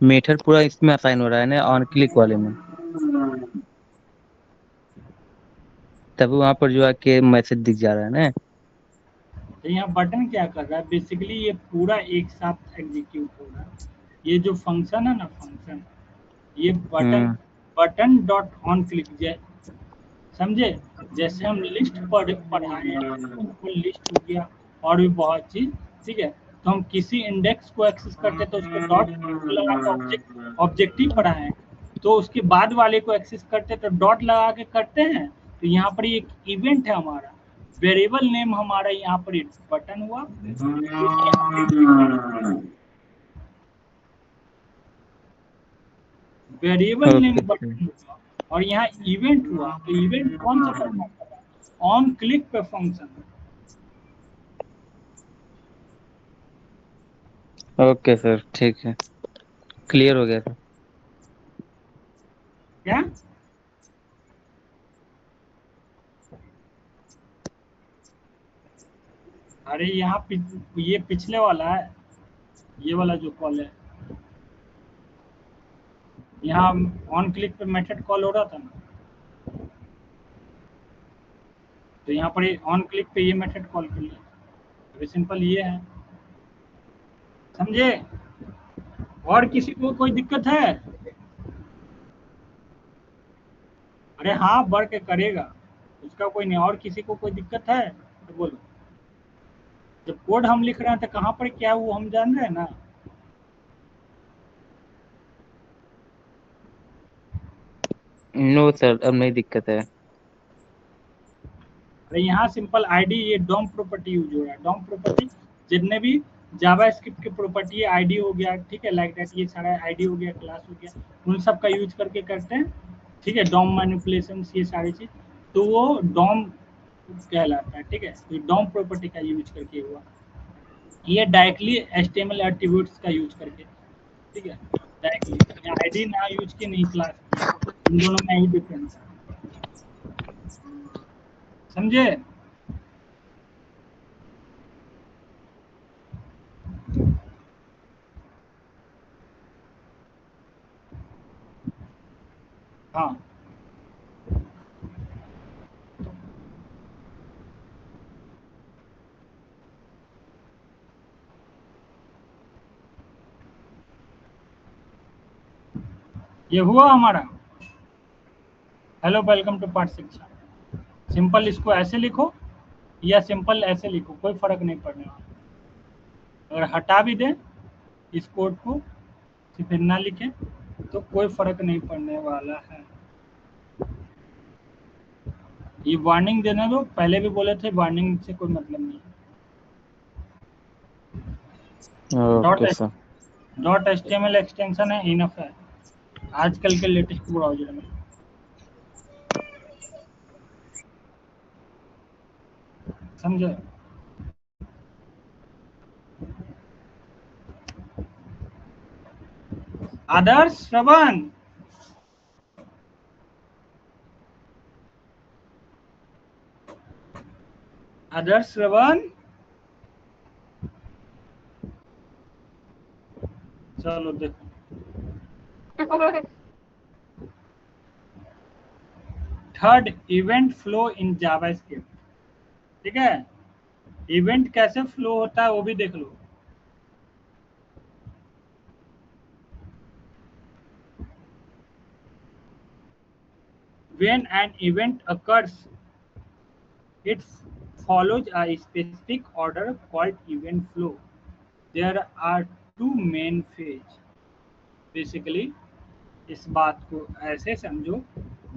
मेथड पूरा इसमें असाइन हो रहा है ना, ऑन क्लिक वाले में, तभी वहाँ पर जो है कि मैसेज दिख जा रहा है ना। तो यहाँ बटन क्या कर रहा है, बेसिकली ये पूरा एक साथ एग्जीक्यूट हो रहा है। ये जो फंक्शन है ना, फंक्शन, ये button, hmm. Button dot on click, समझे? जैसे हम लिस्ट पढ़ाए हैं, सिंपल लिस्ट हो गया, और भी बहुत चीज, ठीक है। तो हम किसी इंडेक्स को एक्सेस करते हैं तो उसको डॉट लगा के ऑब्जेक्टिव पढ़ाए हैं, तो उसके बाद वाले को एक्सेस करते हैं तो डॉट लगा के करते हैं। तो यहाँ पर एक इवेंट है हमारा, वेरिएबल नेम हमारा यहाँ पर बटन हुआ, variable name okay sir. Button हुआ, और यहाँ इवेंट हुआ। तो इवेंट कौन सा परफॉर्म कर रहा है, ऑन क्लिक पे फंक्शन। ओके सर ठीक है, क्लियर हो गया सर। क्या? अरे यहाँ ये पिछले वाला है, ये वाला जो कॉल है, यहाँ ऑन क्लिक पे मेथड कॉल हो रहा था ना, तो यहाँ पर ऑन क्लिक पे ये मेथड कॉल कर लिया। अभी सिंपल ये है, समझे? और किसी को कोई दिक्कत है? अरे हाँ, बढ़ के करेगा, उसका कोई नहीं। और किसी को कोई दिक्कत है तो बोलो। जब कोड हम लिख रहे हैं तो कहाँ पर क्या है वो हम जान रहे हैं ना। नो सर, अब नहीं दिक्कत है। अरे यहाँ सिंपल आईडी, ये डॉम प्रॉपर्टी यूज हो रहा है। डॉम प्रॉपर्टी जितने भी जावा स्क्रिप्ट की प्रॉपर्टी है, आईडी हो गया, ठीक है, लाइक दैट, ये सारा आईडी हो गया, क्लास हो गया, उन सब का यूज करके करते हैं, ठीक है। डॉम मैनिपुलेशन, ये सारी चीज, तो वो डॉम कहलाता है, ठीक है। तो डॉम प्रॉपर्टी का यूज करके हुआ, ये डायरेक्टली एचटीएमएल एट्रीब्यूट्स का यूज करके, ठीक है, डायरेक्टली आईडी ना यूज की, नहीं क्लास की, इन दोनों में ही डिफरेंस है, समझे? हाँ, ये हुआ हमारा। हेलो वेलकम टू पाठ शिक्षा। सिंपल इसको ऐसे लिखो या सिंपल ऐसे लिखो, कोई फर्क नहीं पड़ने वाला। अगर हटा भी दें इस कोड को, फिर ना लिखें तो कोई फर्क नहीं पड़ने वाला है। ये वार्निंग देने दो, पहले भी बोले थे वार्निंग से कोई मतलब नहीं है। Okay sir. Dot HTML extension है, इनफ है आजकल के लेटेस्ट ब्राउजर में। समझे? आदर्श श्रवण, आदर्श श्रवण, चलो देखो third event flow in JavaScript. ठीक है, इवेंट कैसे फ्लो होता है वो भी देख लो। When an event occurs, it follows a specific order called event flow. There are two main phases. Basically, इस बात को ऐसे समझो,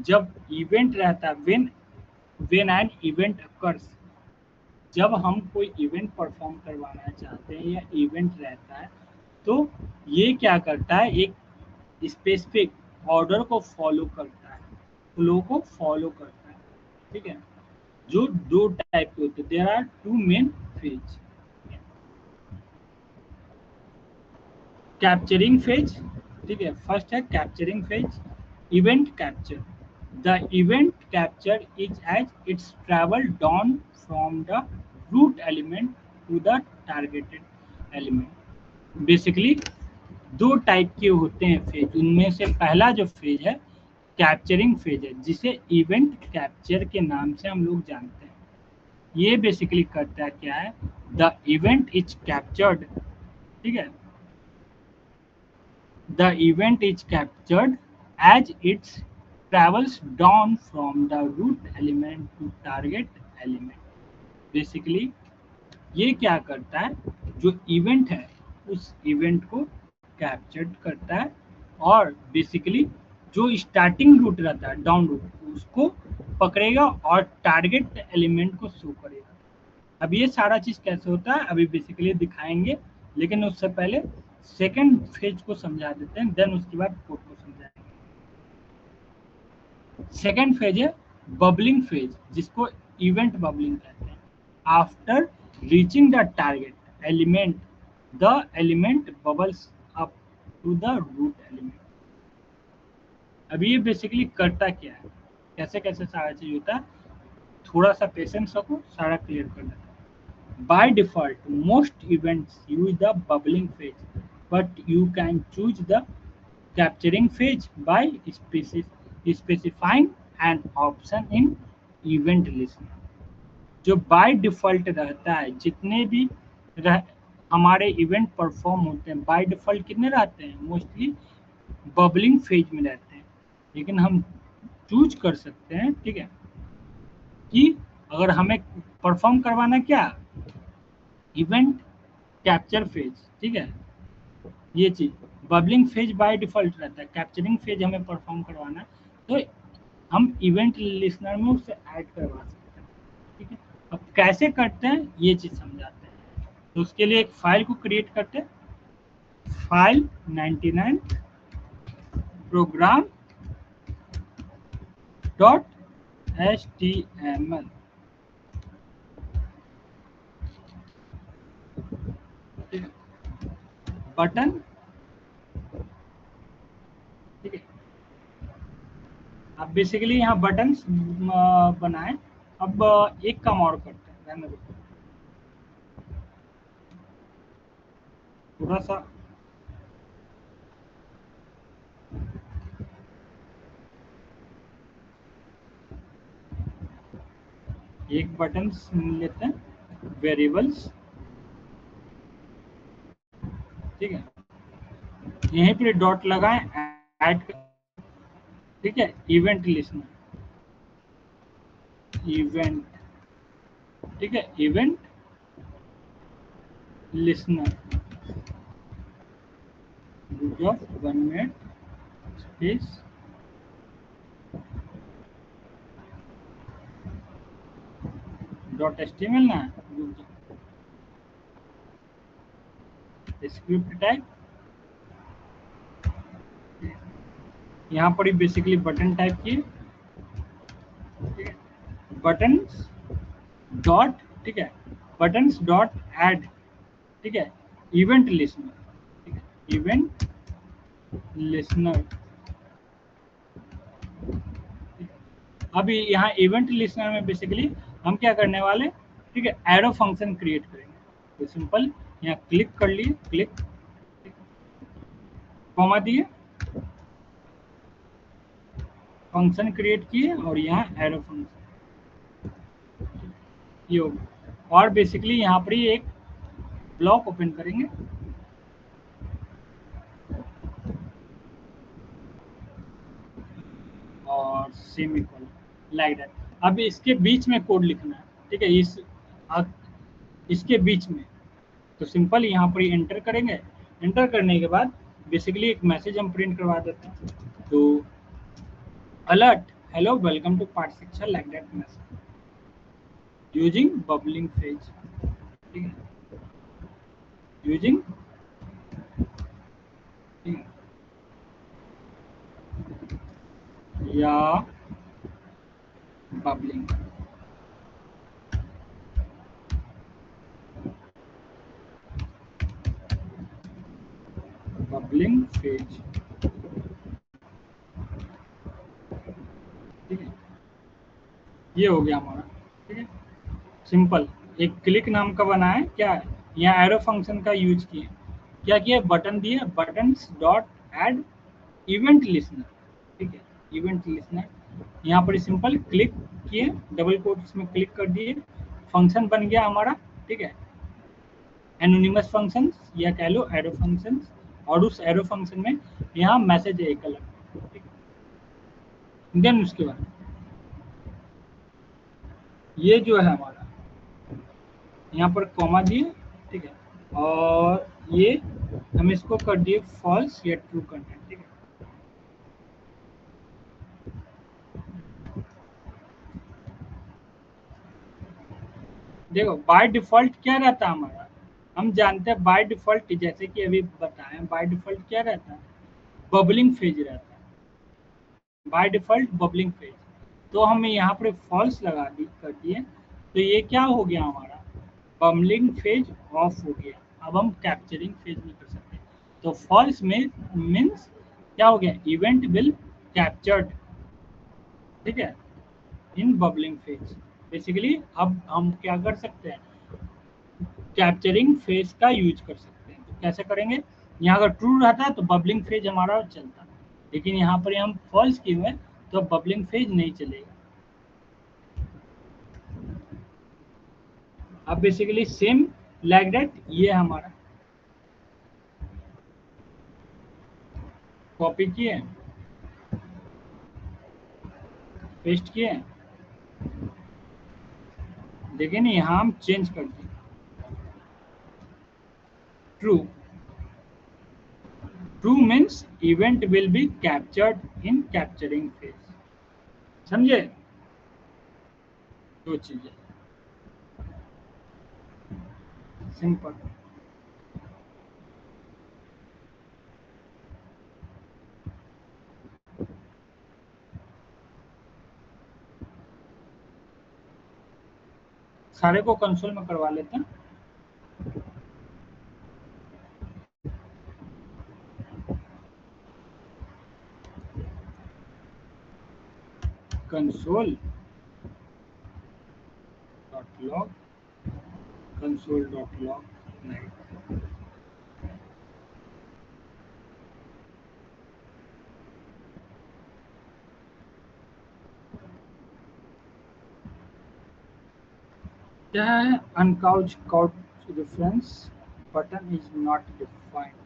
जब इवेंट रहता है when an event occurs, जब हम कोई इवेंट परफॉर्म करवाना चाहते हैं या इवेंट रहता है, तो ये क्या करता है, एक स्पेसिफिक ऑर्डर को फॉलो करता है, फ्लो को फॉलो करता है। ठीक है, जो दो टाइप के होते हैं। There are two main phase. Capturing phase, ठीक है, फर्स्ट है capturing phase, event capture. The event capture is as it's travel down from the root element to the targeted element. Basically दो टाइप के होते हैं फेज, उनमें से पहला जो फेज है कैप्चरिंग फेज है, जिसे इवेंट कैप्चर के नाम से हम लोग जानते हैं। ये बेसिकली करता है क्या है, द इवेंट इज कैप्चर्ड, ठीक है, the event is captured as it's travels down from the root element to target element. Basically ये क्या करता है, जो इवेंट है उस इवेंट को कैप्चर्ड करता है और बेसिकली जो स्टार्टिंग रूट रहता है डाउन रूट उसको पकड़ेगा और टारगेट एलिमेंट को शो करेगा। अब ये सारा चीज कैसे होता है अभी बेसिकली दिखाएंगे, लेकिन उससे पहले सेकंड फेज को समझा देते हैं, देन उसके बाद कोड को समझाएंगे। सेकंड फेज है बबलिंग फेज, जिसको इवेंट बबलिंग कहते हैं। After reaching the target element, the element bubbles up to the root element. अभी ये बेसिकली करता क्या है, कैसे कैसे सारा चीज होता है, थोड़ा सा पेशेंस रखो, सारा क्लियर कर देता है। By default most events use the bubbling phase, but you can choose the capturing phase by specifying an option in event listener. जो बाय डिफॉल्ट रहता है, जितने भी हमारे इवेंट परफॉर्म होते हैं बाय डिफॉल्ट कितने रहते हैं, मोस्टली बबलिंग फेज में रहते हैं, लेकिन हम चूज कर सकते हैं, ठीक है, कि अगर हमें परफॉर्म करवाना क्या, इवेंट कैप्चर फेज, ठीक है, ये चीज बबलिंग फेज बाय डिफॉल्ट रहता है, कैप्चरिंग फेज हमें परफॉर्म करवाना है तो हम इवेंट लिस्नर में उससे ऐड करवा सकते हैं। ठीक है, अब कैसे करते हैं ये चीज समझाते हैं। तो उसके लिए एक फाइल को क्रिएट करते हैं, फाइल 99 प्रोग्राम .html, बटन, ठीक है। अब बेसिकली यहाँ बटन बनाए। अब एक काम और करते हैं, रहने दो थोड़ा सा, एक बटन लेते हैं वेरिएबल्स, ठीक है, यहीं पे डॉट लगाएं, ऐड ठीक है, इवेंट लिसनर, इवेंट, ठीक है, event listener, user 1 minute space .html ना स्क्रिप्ट टाइप, यहाँ पर बेसिकली बटन टाइप किए, बटन डॉट, ठीक है, बटन डॉट ऐड, ठीक है, इवेंट लिसनर, ठीक है, इवेंट लिसनर। अभी यहाँ इवेंट लिसनर में बेसिकली हम क्या करने वाले, ठीक है, एरो फंक्शन क्रिएट करेंगे। तो सिंपल यहाँ क्लिक कर लिए, क्लिक, कॉमा दिए, फंक्शन क्रिएट किए और यहाँ एरो फंक्शन ये होगा। और बेसिकली यहाँ पर ही एक ब्लॉक ओपन करेंगे, और सेमीकोलन लाइक दैट। अब इसके बीच में कोड लिखना है, ठीक है, इसके बीच में। तो सिंपल यहाँ पर एंटर करेंगे, एंटर करने के बाद बेसिकली एक मैसेज हम प्रिंट करवा देते हैं। तो alert, hello welcome to part Shiksha like that message using bubbling phase, ठीक है, यूजिंग, या बबलिंग, बबलिंग फेज, ठीक है, ये हो गया हमारा, ठीक है, सिंपल। एक क्लिक नाम का बना है, क्या है, यहाँ एरो फंक्शन का यूज किए, क्या किया, बटन दिए, button dot add event listener, ठीक है, इवेंट लिसनर, यहाँ पर सिंपल क्लिक किए, डबल कोट्स में क्लिक कर दिए, फंक्शन बन गया हमारा, ठीक है, एनोनिमस फंक्शन या कह लो एरो फंक्शन। और उस एरो फंक्शन में यहाँ मैसेज है एक अलग, ठीक है, देन उसके बाद ये जो है हमारा, यहाँ पर कॉमा दिए, ठीक है, और ये हम इसको कर दिए फॉल्स या ट्रू कंटेंट, ठीक है। देखो बाय डिफॉल्ट क्या रहता है हमारा, हम जानते हैं बाय डिफॉल्ट, जैसे कि अभी बताएं, बाय डिफॉल्ट क्या रहता है, बबलिंग फेज रहता है, बाय डिफॉल्ट बबलिंग फेज। तो हम यहाँ पर फॉल्स लगा दी, कर दिए, तो ये क्या हो गया हमारा, बबलिंग फेज ऑफ हो गया। अब हम कैप्चरिंग फेज नहीं कर सकते। तो फॉल्स में मीन्स क्या हो गया, इवेंट विल कैप्चर्ड, ठीक है, इन बबलिंग फेज। बेसिकली अब हम क्या कर सकते हैं, कैप्चरिंग फेज का यूज कर सकते हैं। तो कैसे करेंगे, यहाँ अगर ट्रू रहता है तो बबलिंग फेज हमारा चलता, लेकिन यहाँ पर हम फॉल्स किए हुए तो बबलिंग फेज नहीं चलेगा। अब बेसिकली सेम लाइक दैट, ये हमारा कॉपी किए, पेस्ट किए, लेकिन यहाँ हम चेंज कर दिए true, true means event will be captured in capturing phase, समझे, दो चीजें सिंपल। सारे को कंसोल में करवा लेते हैं। Console dot log, console dot log, नहीं, क्या है, अनकाउच couch reference button is not defined.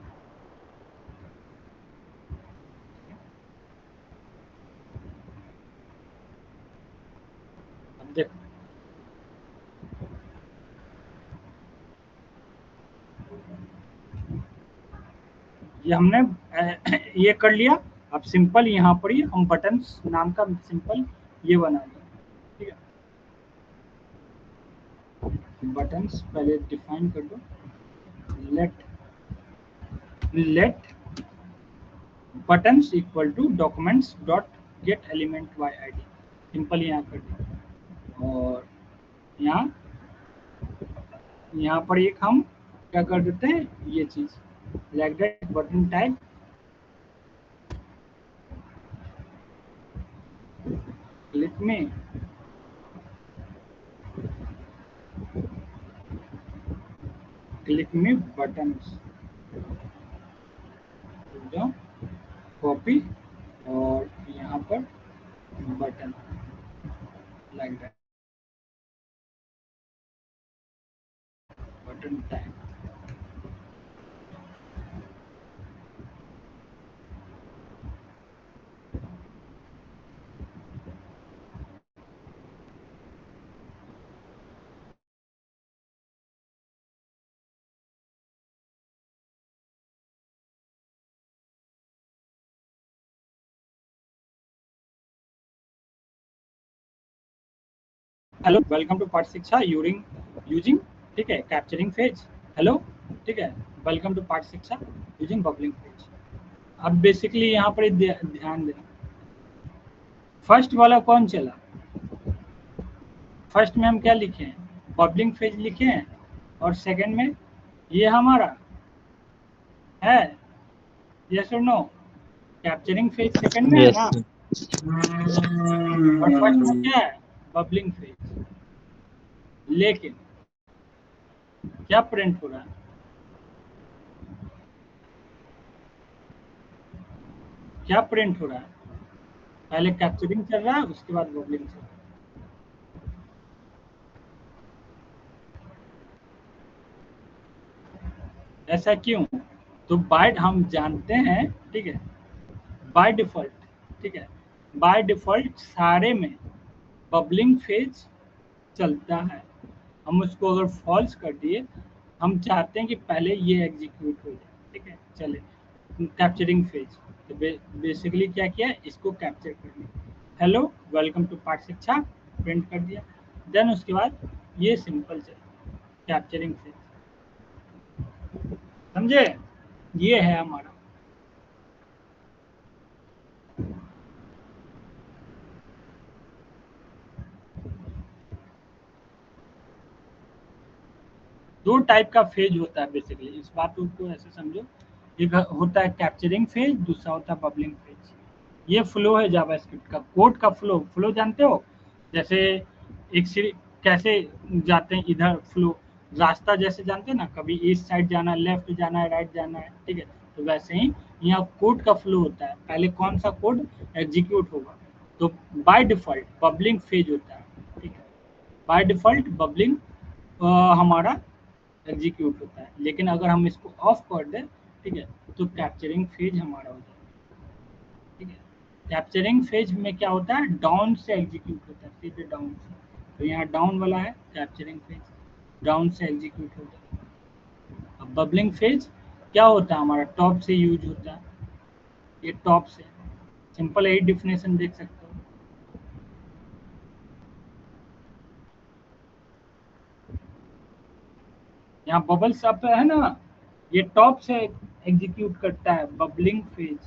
देखो ये हमने ये कर लिया। अब सिंपल यहाँ पर ही हम बटन्स नाम का सिंपल ये बना लिया, ठीक है। बटन्स पहले डिफाइन कर दो, let buttons equal to documents dot get element by id, simple यहाँ कर दिया। और यहाँ पर एक हम क्या कर देते हैं, ये चीज like that button type click में बटन्स कॉपी और यहाँ पर button like that button type. Hello, welcome to Path Shiksha using, ठीक है, कैप्चरिंग फेज। हेलो, ठीक है, welcome to Path Shiksha using bubbling phase. अब बेसिकली यहाँ पर ध्यान देना, फर्स्ट वाला कौन चला, फर्स्ट में हम क्या लिखे हैं, बबलिंग फेज लिखे हैं, और सेकंड में ये हमारा है, यस और नो, कैप्चरिंग फेज सेकंड में है ना, और फर्स्ट में क्या है, बबलिंग फेज। लेकिन क्या प्रिंट हो रहा है, क्या प्रिंट हो रहा है, पहले कैप्चरिंग चल रहा है, उसके बाद बबलिंग चल रहा है। ऐसा क्यों, तो बाय हम जानते हैं, ठीक है, बाय डिफॉल्ट, ठीक है, बाय डिफॉल्ट सारे में बबलिंग फेज चलता है। हम उसको अगर फॉल्स कर दिए, हम चाहते हैं कि पहले ये एग्जीक्यूट हो जाए, ठीक है, चले कैप्चरिंग फेज, तो बेसिकली क्या किया, इसको कैप्चर कर लिया, हेलो वेलकम टू पाठ शिक्षा प्रिंट कर दिया, देन उसके बाद ये सिंपल चला कैप्चरिंग फेज, समझे, ये है हमारा। दो टाइप का फेज होता है बेसिकली, इस बात को ऐसे समझो, एक होता है कैप्चरिंग फेज, दूसरा होता है बबलिंग फेज। ये फ्लो है जावास्क्रिप्ट का, कोड का फ्लो जानते हो, जैसे एक कैसे जाते हैं इधर फ्लो, रास्ता जैसे जानते हैं ना, कभी ईस्ट साइड जाना है, लेफ्ट जाना है, राइट जाना है, ठीक है, तो वैसे ही यहाँ कोड का फ्लो होता है, पहले कौन सा कोड एग्जीक्यूट होगा, तो बाय डिफॉल्ट बबलिंग फेज होता है, ठीक है, बाय डिफॉल्ट बबलिंग हमारा एग्जीक्यूट होता है। लेकिन अगर हम इसको ऑफ कर दें, ठीक है, तो कैप्चरिंग फेज हमारा हो जाता है, ठीक है। कैप्चरिंग फेज में क्या होता है, डाउन से एग्जीक्यूट होता है, सीधे डाउन से, तो यहाँ डाउन वाला है कैप्चरिंग फेज, डाउन से एग्जीक्यूट होता है। अब बबलिंग फेज क्या होता है, हमारा टॉप से यूज होता है, ये टॉप से, सिंपल यही डिफिनेशन देख सकते हो। यहाँ बबल्स अप है ना, ये टॉप से एग्जीक्यूट करता है बबलिंग फेज।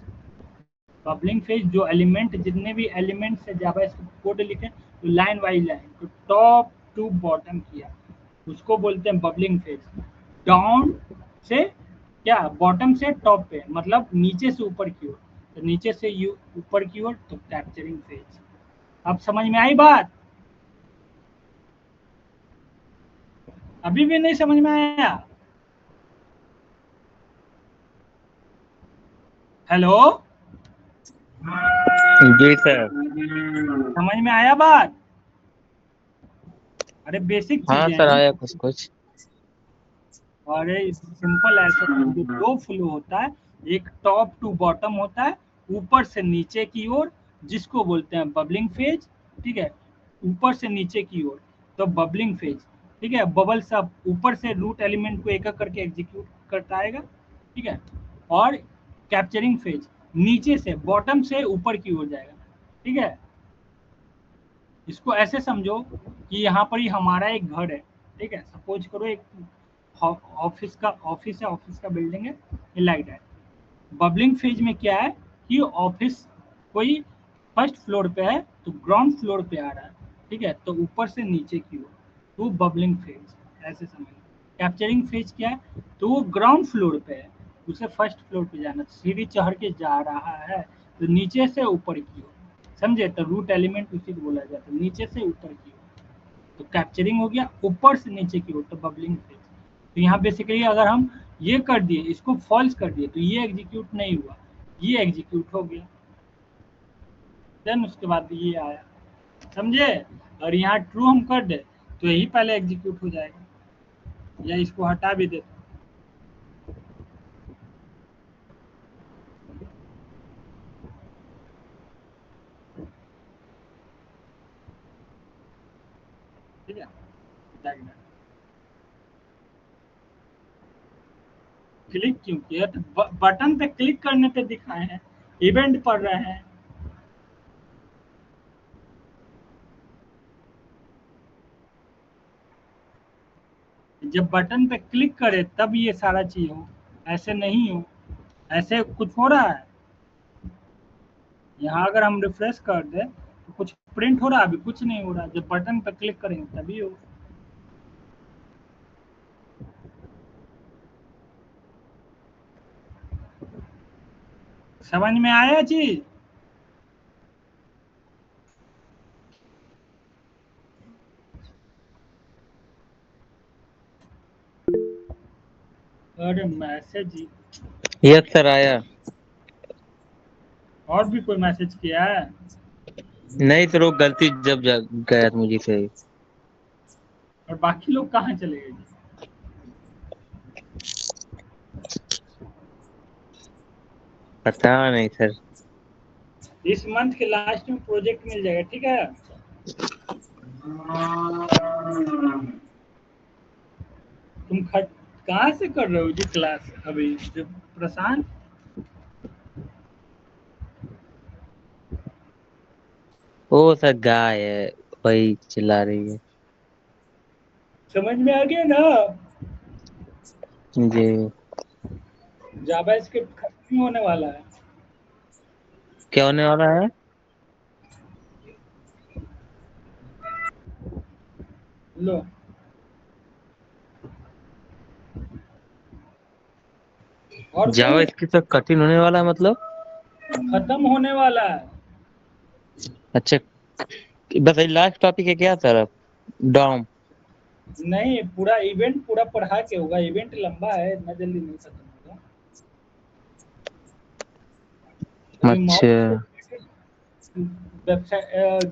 बबलिंग फेज जो एलिमेंट, जितने भी एलिमेंट से जावास्क्रिप्ट कोड लिखे, तो लाइन बाई लाइन, तो टॉप टू बॉटम किया, उसको बोलते हैं बबलिंग फेज। डाउन से क्या, बॉटम से टॉप पे, मतलब नीचे से ऊपर की ओर, तो नीचे से ऊपर की ओर, तो कैप्चरिंग फेज। अब समझ में आई बात, अभी भी नहीं समझ में आया, हेलो, जी सर। समझ में आया बात, अरे बेसिक हाँ चीजें सर, हैं। आया कुछ कुछ। अरे सिंपल ऐसा समझो, दो फ्लो होता है, एक टॉप टू बॉटम होता है, ऊपर से नीचे की ओर, जिसको बोलते हैं बबलिंग फेज, ठीक है, ऊपर से नीचे की ओर, तो बबलिंग फेज। ठीक है, बबल सब ऊपर से रूट एलिमेंट को एक एक करके एग्जीक्यूट करता आएगा। ठीक है, और कैप्चरिंग फेज नीचे से बॉटम से ऊपर की ओर जाएगा। ठीक है, इसको ऐसे समझो कि यहाँ पर ही हमारा एक घर है। ठीक है, सपोज करो एक ऑफिस है, ऑफिस का बिल्डिंग है, लाइक दैट। बबलिंग फेज में क्या है कि ऑफिस कोई फर्स्ट फ्लोर पे है तो ग्राउंड फ्लोर पे आ रहा है। ठीक है, तो ऊपर से नीचे की ओर, तो बबलिंग फेज ऐसे समझ। कैप्चरिंग फेज क्या है, तो वो ग्राउंड फ्लोर पे है, उसे फर्स्ट फ्लोर पे जाना, सीढ़ी चढ़ के जा रहा है, तो नीचे से ऊपर की ओर, समझे, तो रूट एलिमेंट उसी को बोला जाता है, नीचे से ऊपर की ओर। तो कैप्चरिंग हो गया ऊपर से नीचे की ओर, तो बबलिंग फेज। तो यहाँ बेसिकली अगर हम ये कर दिए, इसको फॉल्स कर दिए, तो ये एग्जीक्यूट नहीं हुआ, ये एग्जीक्यूट हो गया। देन उसके बाद ये आया, समझे। और यहाँ ट्रू हम कर दे तो यही पहले एग्जीक्यूट हो जाएगा, या इसको हटा भी दे। ठीक है, क्लिक क्यों किया, तो बटन पे क्लिक करने पे दिखाए हैं, इवेंट पढ़ रहे हैं। जब बटन पे क्लिक करे तब ये सारा चीज हो, ऐसे नहीं हो। ऐसे कुछ हो रहा है, यहाँ अगर हम रिफ्रेश कर दे तो कुछ प्रिंट हो रहा है, अभी कुछ नहीं हो रहा। जब बटन पे क्लिक करेंगे तभी हो। समझ में आया चीज। अरे मैसेज, यस सर आया। और भी कोई मैसेज किया है? नहीं सर, वो गलती जब गया था मुझे से। और बाकी लोग कहाँ चले गए? पता नहीं सर। इस मंथ के लास्ट में प्रोजेक्ट मिल जाएगा, ठीक है। तुम कहाँ से कर रहे हो जी क्लास अभी, जो प्रशांत? वो सर गाय है, वही चिल्ला रही है। समझ में आ गया ना? जी। जावा स्क्रिप्ट खत्म होने वाला है। क्या होने वाला है? लो, और जावा कोई इसकी तो कठिन होने वाला है मतलब? खत्म होने वाला है। अच्छा, बस ये लास्ट टॉपिक है क्या सर अब? डॉम? नहीं, पूरा इवेंट पूरा पढ़ा के होगा, इवेंट लंबा है, इतना जल्दी नहीं खत्म होगा। अभी अच्छा। माउस वेबसाइट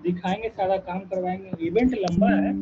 दिखाएंगे, सारा काम करवाएंगे, इवेंट लंबा है।